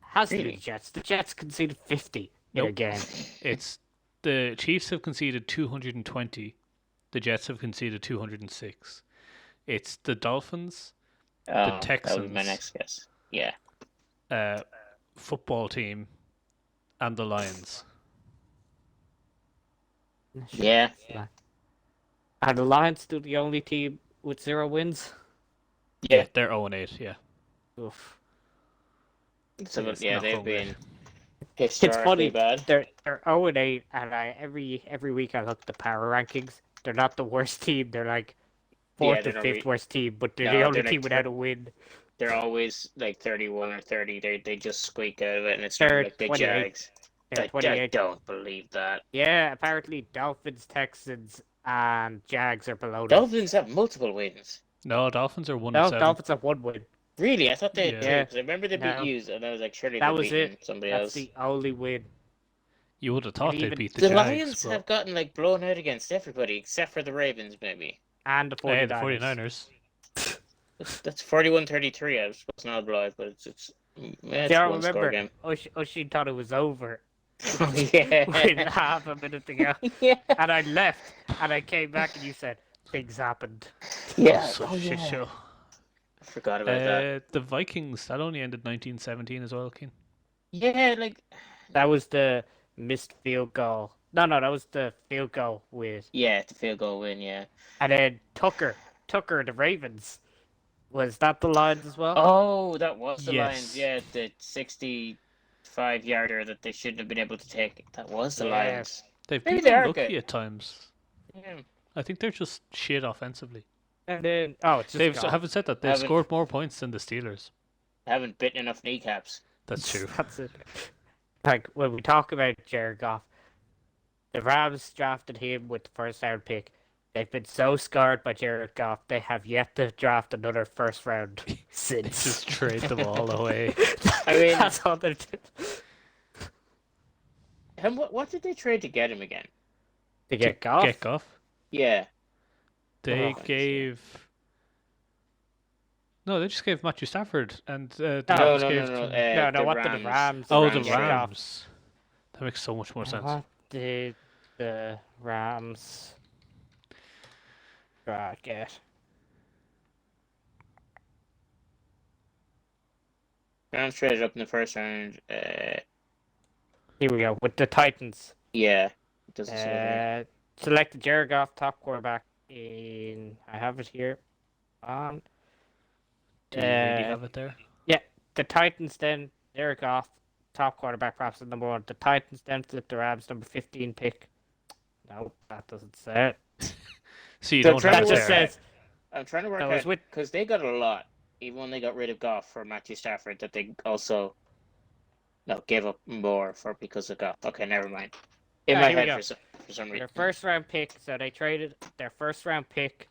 Has to be Really? the Jets. The Jets conceded 50 in a Nope. game. it's the Chiefs have conceded 220. The Jets have conceded 206. It's the Dolphins, Oh, that was my Texans. next guess. Yeah, football team, and the Lions. yeah. Are the Lions still the only team with 0 wins? Yeah. They're 0-8. Yeah, Oof. So It's yeah, not they've going been great. historically funny. bad. They're 0-8, and every week I look at the power rankings. They're not the worst team. They're like 4th they're or not 5th worst team, but they're No, the only they're team like without a win. They're always like 31 or 30. They just squeak out of it, and it's They're like the 28. Jags. They're I 28. don't believe that. Yeah, apparently Dolphins, Texans, and Jags are below them. Dolphins have multiple wins. No, Dolphins are 1-7. No, Dolphins have 1 win. Really? I thought they had Yeah. two. Yeah. 'Cause I remember they beat No. Hughes, and I was like, surely That they're was beating it. somebody That's else. the only win. You would have thought they'd even- beat the The Jags, Lions but have gotten like blown out against everybody except for the Ravens, maybe. And the 49ers. hey, the 49ers. That's 41-33. I was not a blowout, but it's Yeah, I one score remember. game. O'Shea thought it was over Yeah. with half a minute to go. Yeah. And I left, and I came back, and you said, things happened. Yeah. Such Oh, a shit yeah. show. I forgot about that. The Vikings, that only ended 1917 as well, Keen. Yeah, like That was the missed field goal. No, that was the field goal with... the field goal win. Yeah. And then Tucker, the Ravens. Was that the Lions as well? Oh, that was the Yes. Lions. Yeah, the 65-yarder that they shouldn't have been able to take. That was the Yeah. Lions. They've Maybe been they are unlucky good. at times. Yeah. I think they're just shit offensively. And then... Oh, it's just They've gone. haven't said that they've Haven't- scored more points than the Steelers. Haven't bitten enough kneecaps. That's true. That's it. Like, when we talk about Jared Goff, the Rams drafted him with the first round pick. They've been so scarred by Jared Goff, they have yet to draft another first round since. Just trade them all away. I mean- that's all they're doing. And what did they trade to get him again? To get Goff? Get Goff. Yeah. They Oh. gave. No, they just gave Matthew Stafford and the No, Rams No, gave. no. No, what did the Rams? Oh, Rams the gave Rams. That makes so much more sense. What did the Rams get? Rams traded up in the first round. Here we go, with the Titans. Yeah. It doesn't say Selected Jared Goff, top quarterback in... I have it here. Do you really have it there? The Titans then, Jared Goff, top quarterback, perhaps the number 1. The Titans then flipped the Rams, number 15 pick. No, that doesn't say it. So you They're don't trying have to it That just there. says... I'm trying to work No, it's out with- because they got a lot, even when they got rid of Goff for Matthew Stafford, that they also gave up more for because of Goff. Okay, never mind. In my here we head go. for some Their reason. first round pick, so they traded their first round pick,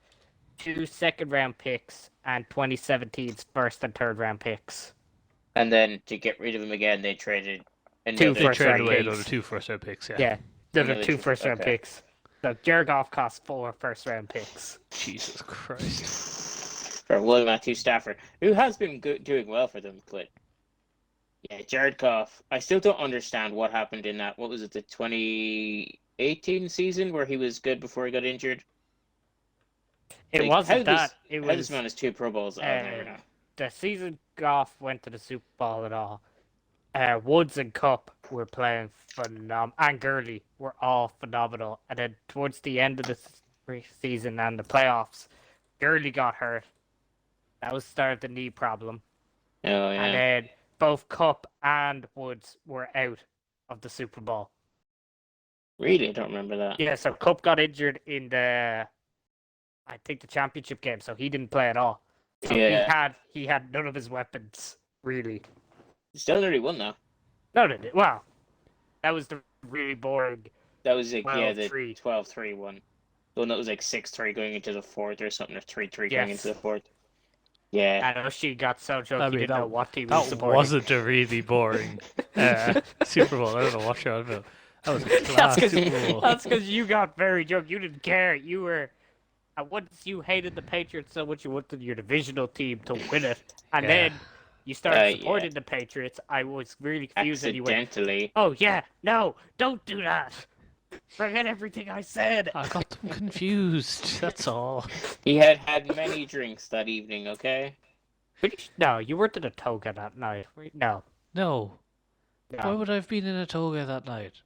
2 second round picks, and 2017's first and third round picks. And then to get rid of him again, they traded Two another They first traded round away picks. another 2 first round picks. Yeah. Yeah, they're the Another 2 two- first round okay. picks. So Jared Goff cost 4 first round picks. Jesus Christ. for Will Matthew Stafford, who has been doing well for them. But yeah, Jared Goff, I still don't understand what happened in that. What was it, the 2018 season where he was good before he got injured? It Like, wasn't how that. It How was this man has 2 Pro Bowls, I'll never know. the season Goff went to the Super Bowl and all. Woods and Cup were playing phenomenal, and Gurley were all phenomenal. And then towards the end of the season and the playoffs, Gurley got hurt. That was the start of the knee problem. Oh yeah. And then both Cup and Woods were out of the Super Bowl. Really, I don't remember that. Yeah, so Cup got injured in the, I think, the championship game, so he didn't play at all. So Yeah. he had none of his weapons, really. Still nearly won though. No, they did. Well, that was the really boring. That was like 12-3. the 12-3 one. The one that was like 6-3 going into the fourth or something, or 3-3 going Yes. into the fourth. Yeah. And she got so drunk I he mean, didn't know what team he was That supporting. wasn't a really boring Super Bowl. I don't know what you're on about. That was a That's class 'cause- Super Bowl. That's because you got very drunk. You didn't care. You were. Once you hated the Patriots so much, you wanted your divisional team to win it, and Yeah. then you started Yeah. supporting the Patriots. I was really confused, and you went, Accidentally. "Oh yeah, no, don't do that. Forget everything I said." I got them confused. That's all. He had many drinks that evening, okay? No, you weren't in a toga that night. No, No. Why no. would I have been in a toga that night?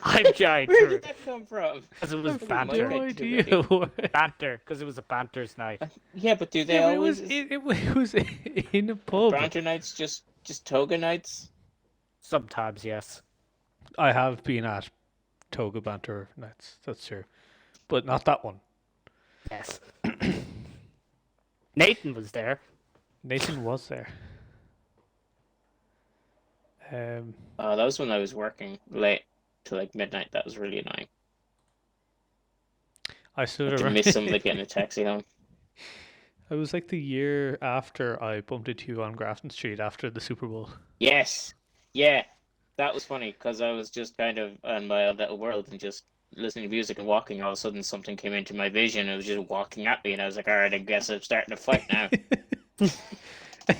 I'm trying Where to did that come from? because it was Nobody banter. might No Okay, idea. too what- Banter, because it was a banter's night. Yeah, but do they Yeah, but always? it was in a pub. Banter nights just toga nights? Sometimes, yes. I have been at toga banter nights. That's true, but not that one. Yes. Nathan was there. Nathan was there. Oh, that was when I was working late to like midnight. That was really annoying. I stood To around. miss somebody getting a taxi home. It was like the year after I bumped into you on Grafton Street after the Super Bowl. Yes. Yeah. that was funny because I was just kind of in my own little world and just listening to music and walking. All of a sudden, something came into my vision. It was just walking at me, and I was like, "All right, I guess I'm starting to fight now."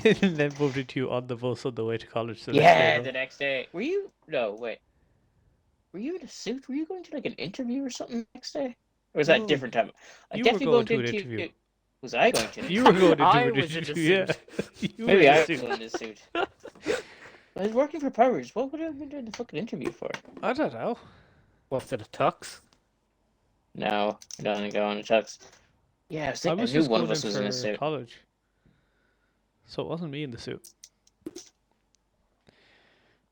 And then bumped into you on the bus on the way to college. The next Yeah, day, the next day. Were you? No, wait. Were you in a suit? Were you going to like an interview or something the next day? Or was that a No, different time? I you were definitely going going to an into. interview. Was I going to? You were going to do I an was in a interview, yeah. suit. You were Maybe in a I was suit. in a suit. I was working for Powers. What would I have been doing the fucking interview for? I don't know. Was it a tux? No, I don't think I want to tux. Yeah, I I was knew just one going of us in was in a for suit. college. So it wasn't me in the suit.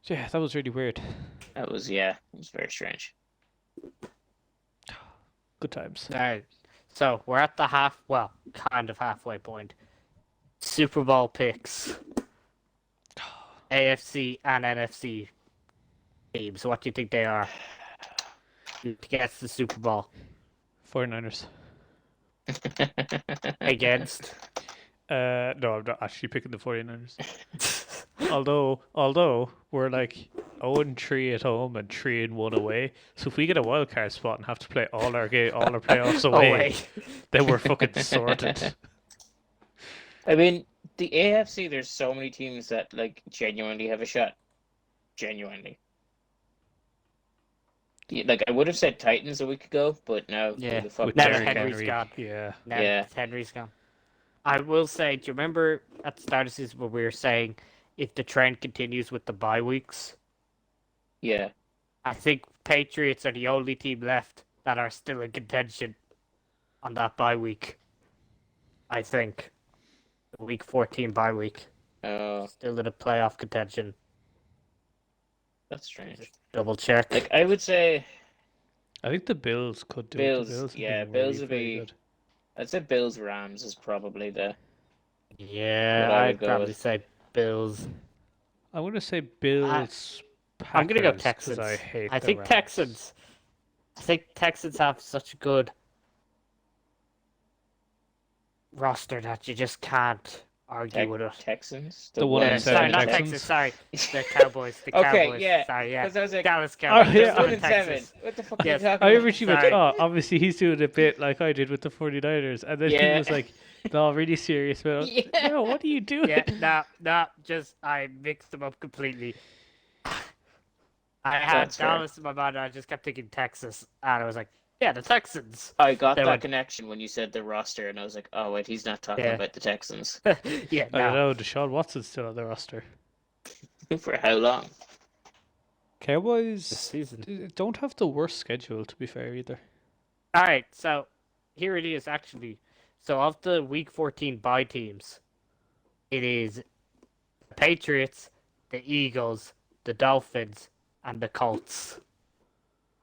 Yeah, that was really weird. That was, yeah, it was very strange. Good times. Alright. So we're at the kind of halfway point. Super Bowl picks. AFC and NFC teams. What do you think they are? Against the Super Bowl. 49ers. Against. No, I'm not actually picking the 49ers. although we're like 0-3 at home and 3-1 away. So if we get a wild card spot and have to play all our playoffs away, then we're fucking sorted. I mean, the AFC, there's so many teams that like genuinely have a shot. Genuinely. Yeah, like I would have said Titans a week ago, but now Yeah, who the fuck With Now knows? Derrick Henry's Henry. gone. Yeah. Now Yeah. Henry's gone. I will say, do you remember at the start of the season when we were saying if the trend continues with the bye weeks? Yeah. I think Patriots are the only team left that are still in contention on that bye week. I think. The week 14 bye week. Oh, Still in a playoff contention. that's strange. Double check. Like I would say I think the Bills could do Bills, it. The Bills have yeah, been Bills really would very be- good. I'd say Bills Rams is probably the Yeah, what I would I'd go probably with. say Bills. I'm going to say Bills. I'm gonna go Packers, 'cause Texans. I hate I the think Rams. Texans. I think Texans have such a good roster that you just can't argue with it. Texans. The 1-7 Sorry, not Texans. Texans. Sorry, the Cowboys. The Okay, Cowboys. yeah, Sorry, yeah. because I was like, Dallas Oh, Cowboys. yeah. there's not 1-7. Texas. What the fuck Yes. are you talking I about? originally went, Sorry. obviously he's doing a bit like I did with the 49ers. And then he Yeah. was like, no, really serious about it. Yeah. No, what are you doing? Yeah, just I mixed them up completely. I had That's fair. Dallas in my mind, and I just kept thinking Texas, and I was like, yeah, the Texans. I got They that went- connection when you said the roster, and I was like, oh wait, he's not talking Yeah. about the Texans. Yeah, I don't no. know. Deshaun Watson's still on the roster. For how long? This Cowboys season. don't have the worst schedule, to be fair, either. All right, so here it is actually. So of the Week 14 bye teams, it is the Patriots, the Eagles, the Dolphins, and the Colts.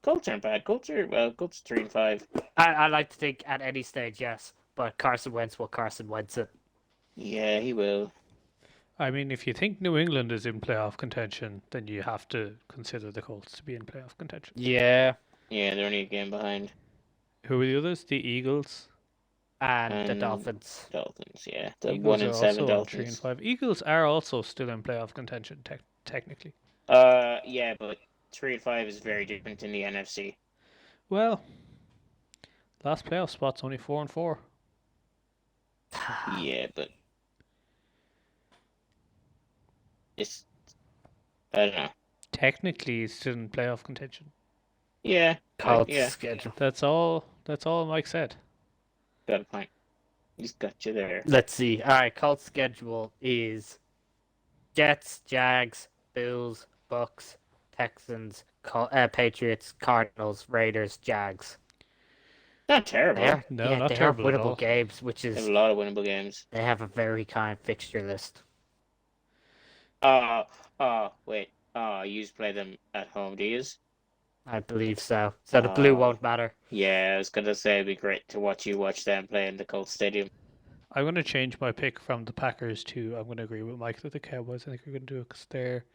Colts aren't bad. Colts 3-5. I like to think at any stage, yes, but Carson Wentz will Carson Wentz it. Yeah, he will. I mean, if you think New England is in playoff contention, then you have to consider the Colts to be in playoff contention. Yeah, Yeah, they're only a game behind. Who are the others? The Eagles. and the And- Dolphins. Dolphins, yeah. The Eagles 1-7 are also on Dolphins. 3-5. Eagles are also still in playoff contention, technically. Yeah, but 3-5 is very different in the NFC. Well, last playoff spot's only 4-4. Yeah, but it's I don't know. Technically, he's still in playoff contention. Yeah, Colts yeah, schedule. That's all Mike said. got a point. He's got you there. Let's see. All right, Colts schedule is Jets, Jags, Bills, Bucks, Texans, Patriots, Cardinals, Raiders, Jags. Not terrible. They're, No, yeah, not they terrible have at winnable all. games, which They have is a lot of winnable games. they have a very kind fixture list. Wait. You just play them at home, do you? I believe so. So the blue won't matter. Yeah, I was gonna say it'd be great to watch them play in the Colts Stadium. I'm going to change my pick from the Packers to I'm going to agree with Mike that the Cowboys. I think we're going to do it because their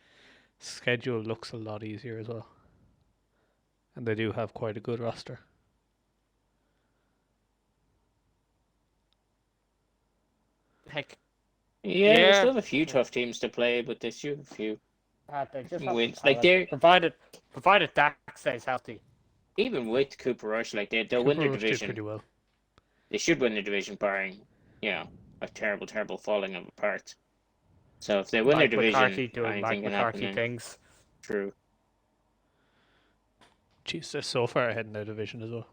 schedule looks a lot easier as well. And they do have quite a good roster. Heck, Yeah, they Yeah. still have a few tough teams to play, but they still have a few. They just Wins. have Like, they're provided Dak stays healthy. even with Cooper Rush, like they'll win Cooper their Rush did division. pretty well. They should win their division, barring a terrible falling of apart. So if they win Mike their division, McCarthy doing anything Mike can McCarthy happen. things. True. Jeez, they're so far ahead in their division as well.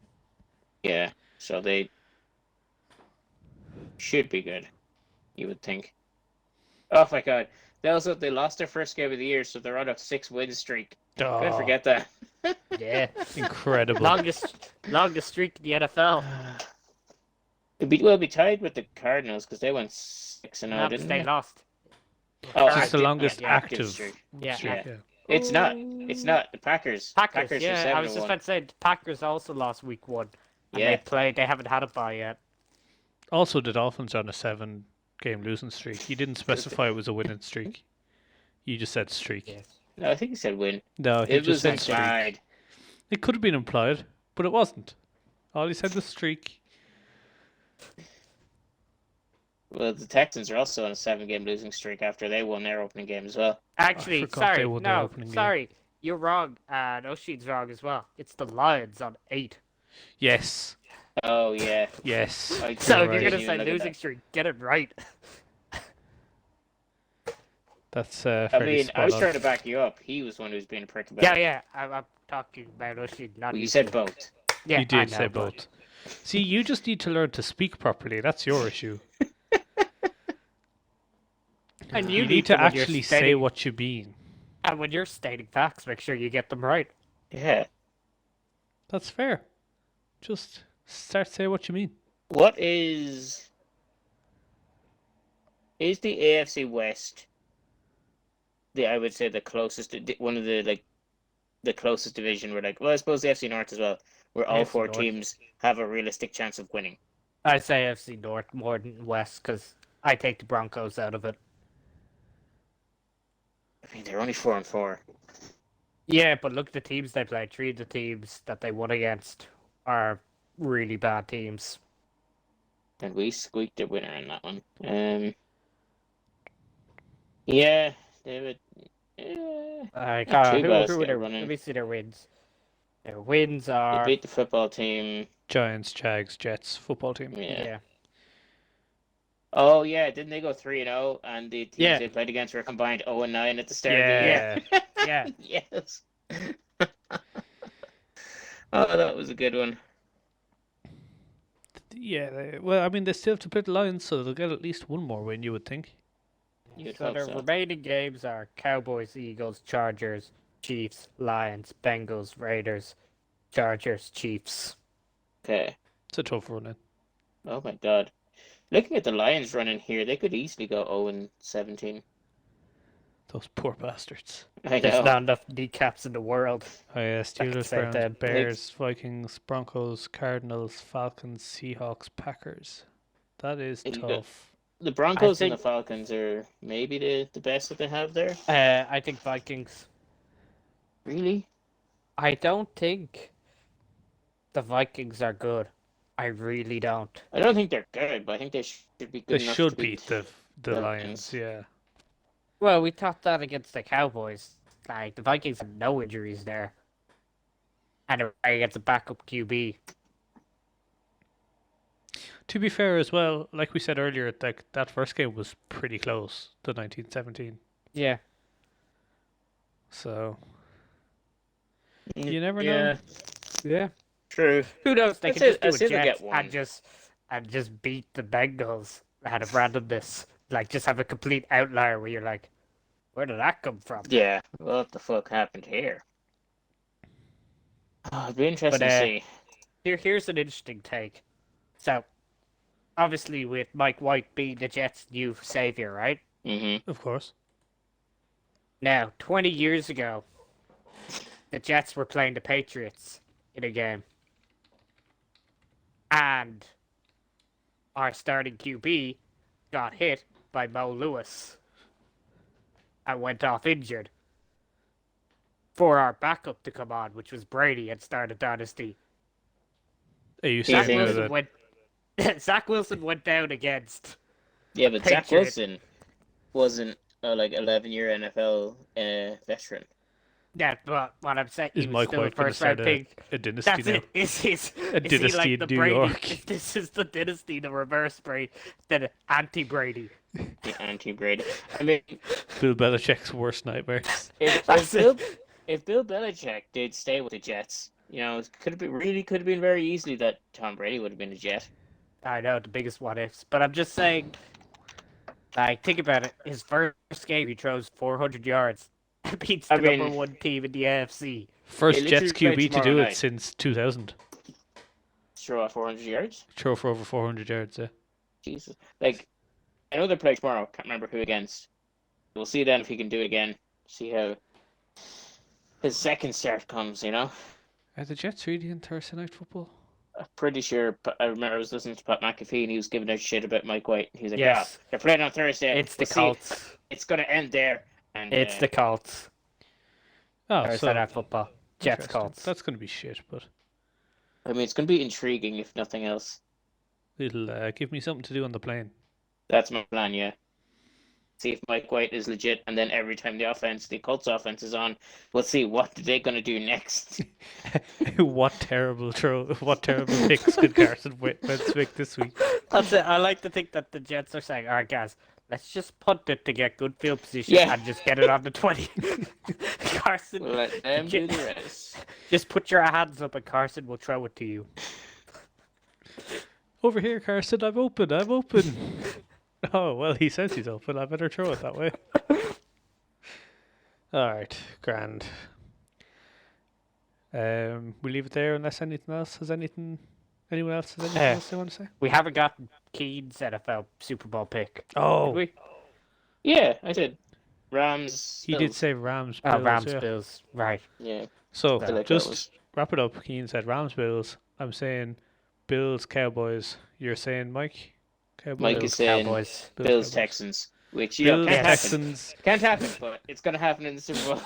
Yeah. So they should be good. You would think. Oh my God! They lost their first game of the year, so they're on a 6-win streak. Can't Oh, forget that. Yeah. incredible. longest streak in the NFL. We'll be tied with the Cardinals because they went 6-0, No, didn't they they? lost. Oh, It's the active- longest yeah, active streak. Yeah, streak, yeah. It's not. It's not the Packers. Packers. are Yeah, I was 7-1. just about to say the Packers also lost week 1. And Yeah. they haven't had a bye yet. Also, the Dolphins are on a 7-game losing streak. You didn't specify it was a winning streak. You just said streak. Yes. No, I think he said win. No, he It just was said streak. implied. It could have been implied, but it wasn't. All he said was streak. Well, the Texans are also on a 7-game losing streak after they won their opening game as well. Actually, forgot they sorry, won their no, opening game. sorry, you're wrong. Oshin's wrong as well. It's the Lions on 8. Yes. Oh yeah. Yes. So if right. you're gonna Didn't say even look at losing that. streak, get it right. That's I fairly mean, I spot was on. trying to back you up. He was the one who was being a prick about it. Yeah, I'm talking about Oshin, not Well, you you said two. both. Yeah, You I did know, say but- both. See, you just need to learn to speak properly. That's your issue. And You you need to when you're actually say stating- what you mean. And when you're stating facts, make sure you get them right. Yeah. That's fair. Just start say what you mean. What is the AFC West? I would say the closest, one of the closest division. Where I suppose the AFC North as well, where all AFC 4 North. teams have a realistic chance of winning. I say FC North more than West because I take the Broncos out of it. I mean, they're only 4-4. Yeah, but look at the teams they played. 3 of the teams that they won against are really bad teams. And we squeaked a winner in that one. Yeah, they would. Like, Not too who bad were still their, running. let me see their wins. Their wins They are... beat the football team. Giants, Jags, Jets, football team. Yeah. Oh yeah, didn't they go 3-0? And the teams Yeah. they played against were combined 0-9 at the start of the year. Yeah. Yeah. Yes. Oh, that was a good one. Yeah. Well, I mean, they still have to play the Lions, so they'll get at least one more win, you would think. You'd So hope their so. remaining games are Cowboys, Eagles, Chargers, Chiefs, Lions, Bengals, Raiders, Chargers, Chiefs. Okay. It's a tough run in. Oh my God. Looking at the Lions running here, they could easily go 0-17. Those poor bastards. I There's know. not enough kneecaps in the world. Oh yeah, can Steelers, save Browns, them. Bears, Vikings, Broncos, Cardinals, Falcons, Seahawks, Packers. That is You got- tough. The Broncos and think- the Falcons are maybe the best that they have there. I think Vikings. Really? I don't think the Vikings are good. I really don't. I don't think they're good, but I think they should be good They enough should to beat the the Lions, yeah. Well, we thought that against the Cowboys. Like, the Vikings have no injuries there. And they're against a backup QB. To be fair as well, like we said earlier, that first game was pretty close to 1917. Yeah. So Mm, you never yeah, know. Yeah. True. Who knows? They I'd could say- just do I'd say a they'll Jets get one. and just beat the Bengals out of randomness. Like, just have a complete outlier where you're like, where did that come from? Yeah. What the fuck happened here? Oh, it'd be interesting But, to see. Here's an interesting take. So, obviously, with Mike White being the Jets' new savior, right? Mm-hmm. Of course. Now, 20 years ago, the Jets were playing the Patriots in a game. And our starting QB got hit by Mo Lewis and went off injured. For our backup to come on, which was Brady, and start a dynasty. Are you Zach saying Wilson that? Zach Wilson went down against Yeah, but Zach Patriot. Wilson wasn't like 11-year NFL veteran. Yeah, but what I'm saying, Is he was Mike still a White going to first round start pick. a dynasty That's now? it. Is he dynasty like in the New Brady? York. This is the dynasty, the reverse Brady, the anti-Brady. The anti-Brady. I mean, Bill Belichick's worst nightmare. That's it. If Bill Belichick did stay with the Jets, it could have been very easily that Tom Brady would have been a Jet. I know, the biggest what ifs. But I'm just saying, like, think about it. His first game, he throws 400 yards. Beats the number one team in the AFC. First They Jets literally QB played to do tomorrow it night. since 2000. Throw out 400 yards? Throw for over 400 yards, yeah. Jesus. Like, I know they play tomorrow. Can't remember who against. We'll see then if he can do it again. See how his second start comes, Are the Jets really in Thursday night football? I'm pretty sure. I remember I was listening to Pat McAfee and he was giving out shit about Mike White. He was like, Yes. they're playing on Thursday. It's the We'll see. Colts. It's going to end there. And It's the Colts. Oh, Thursday night football. Jets interesting. Colts. That's going to be shit, but I mean, it's going to be intriguing if nothing else. it'll give me something to do on the plane. That's my plan, yeah. See if Mike White is legit, and then every time the Colts offense is on, we'll see what they're going to do next. What terrible picks could Carson Wentz make this week? That's it. I like to think that the Jets are saying, all right, guys, let's just punt it to get good field position and just get it on the 20. Carson, Let them do the rest. just put your hands up and Carson will throw it to you. Over here, Carson, I'm open. Oh, well, he says he's open. I better throw it that way. All right, grand. We leave it there unless anything else has anything. Anyone else has anything else they want to say? We haven't gotten Keen's NFL Super Bowl pick. Oh, Did we? Yeah, I did. Rams. he did Bills. say Rams. Oh, Bills, Rams, yeah. Bills. Right. Yeah. So I feel like that just was- wrap it up. Keane said Rams, Bills. I'm saying Bills, Cowboys. You're saying Mike? Cowboys. Mike Bills, is saying Cowboys. Bills Cowboys. Texans, which Bills, can't happen. Texans. Can't happen, but it's gonna happen in the Super Bowl.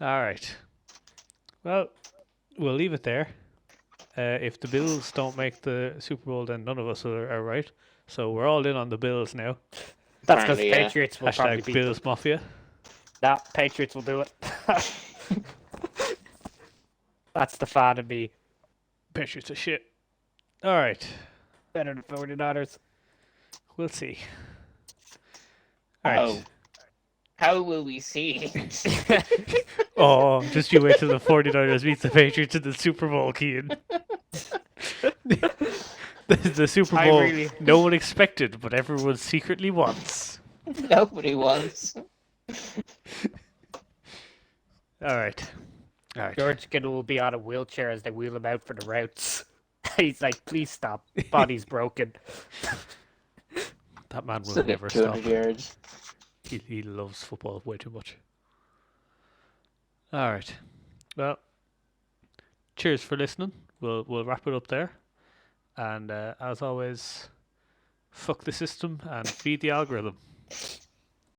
All right. Well, we'll leave it there. If the Bills don't make the Super Bowl, then none of us are right. So we're all in on the Bills now. That's because Apparently, yeah. Patriots will probably Hashtag beat Bills Mafia. them. Nah, Patriots will do it. That's the fan of me. Patriots are shit. All right. Better than 49ers. We'll see. All right. Oh. How will we see? Oh, just you wait till the 49ers beat the Patriots in the Super Bowl, Keane. the Super I Bowl really- no one expected, but everyone secretly wants. Nobody wants. All right. George Kittle will be on a wheelchair as they wheel him out for the routes. He's like, please stop. Body's broken. That man will Still get never stop. 200 yards. He loves football way too much. All right. Well, cheers for listening. We'll wrap it up there. And as always, fuck the system and feed the algorithm.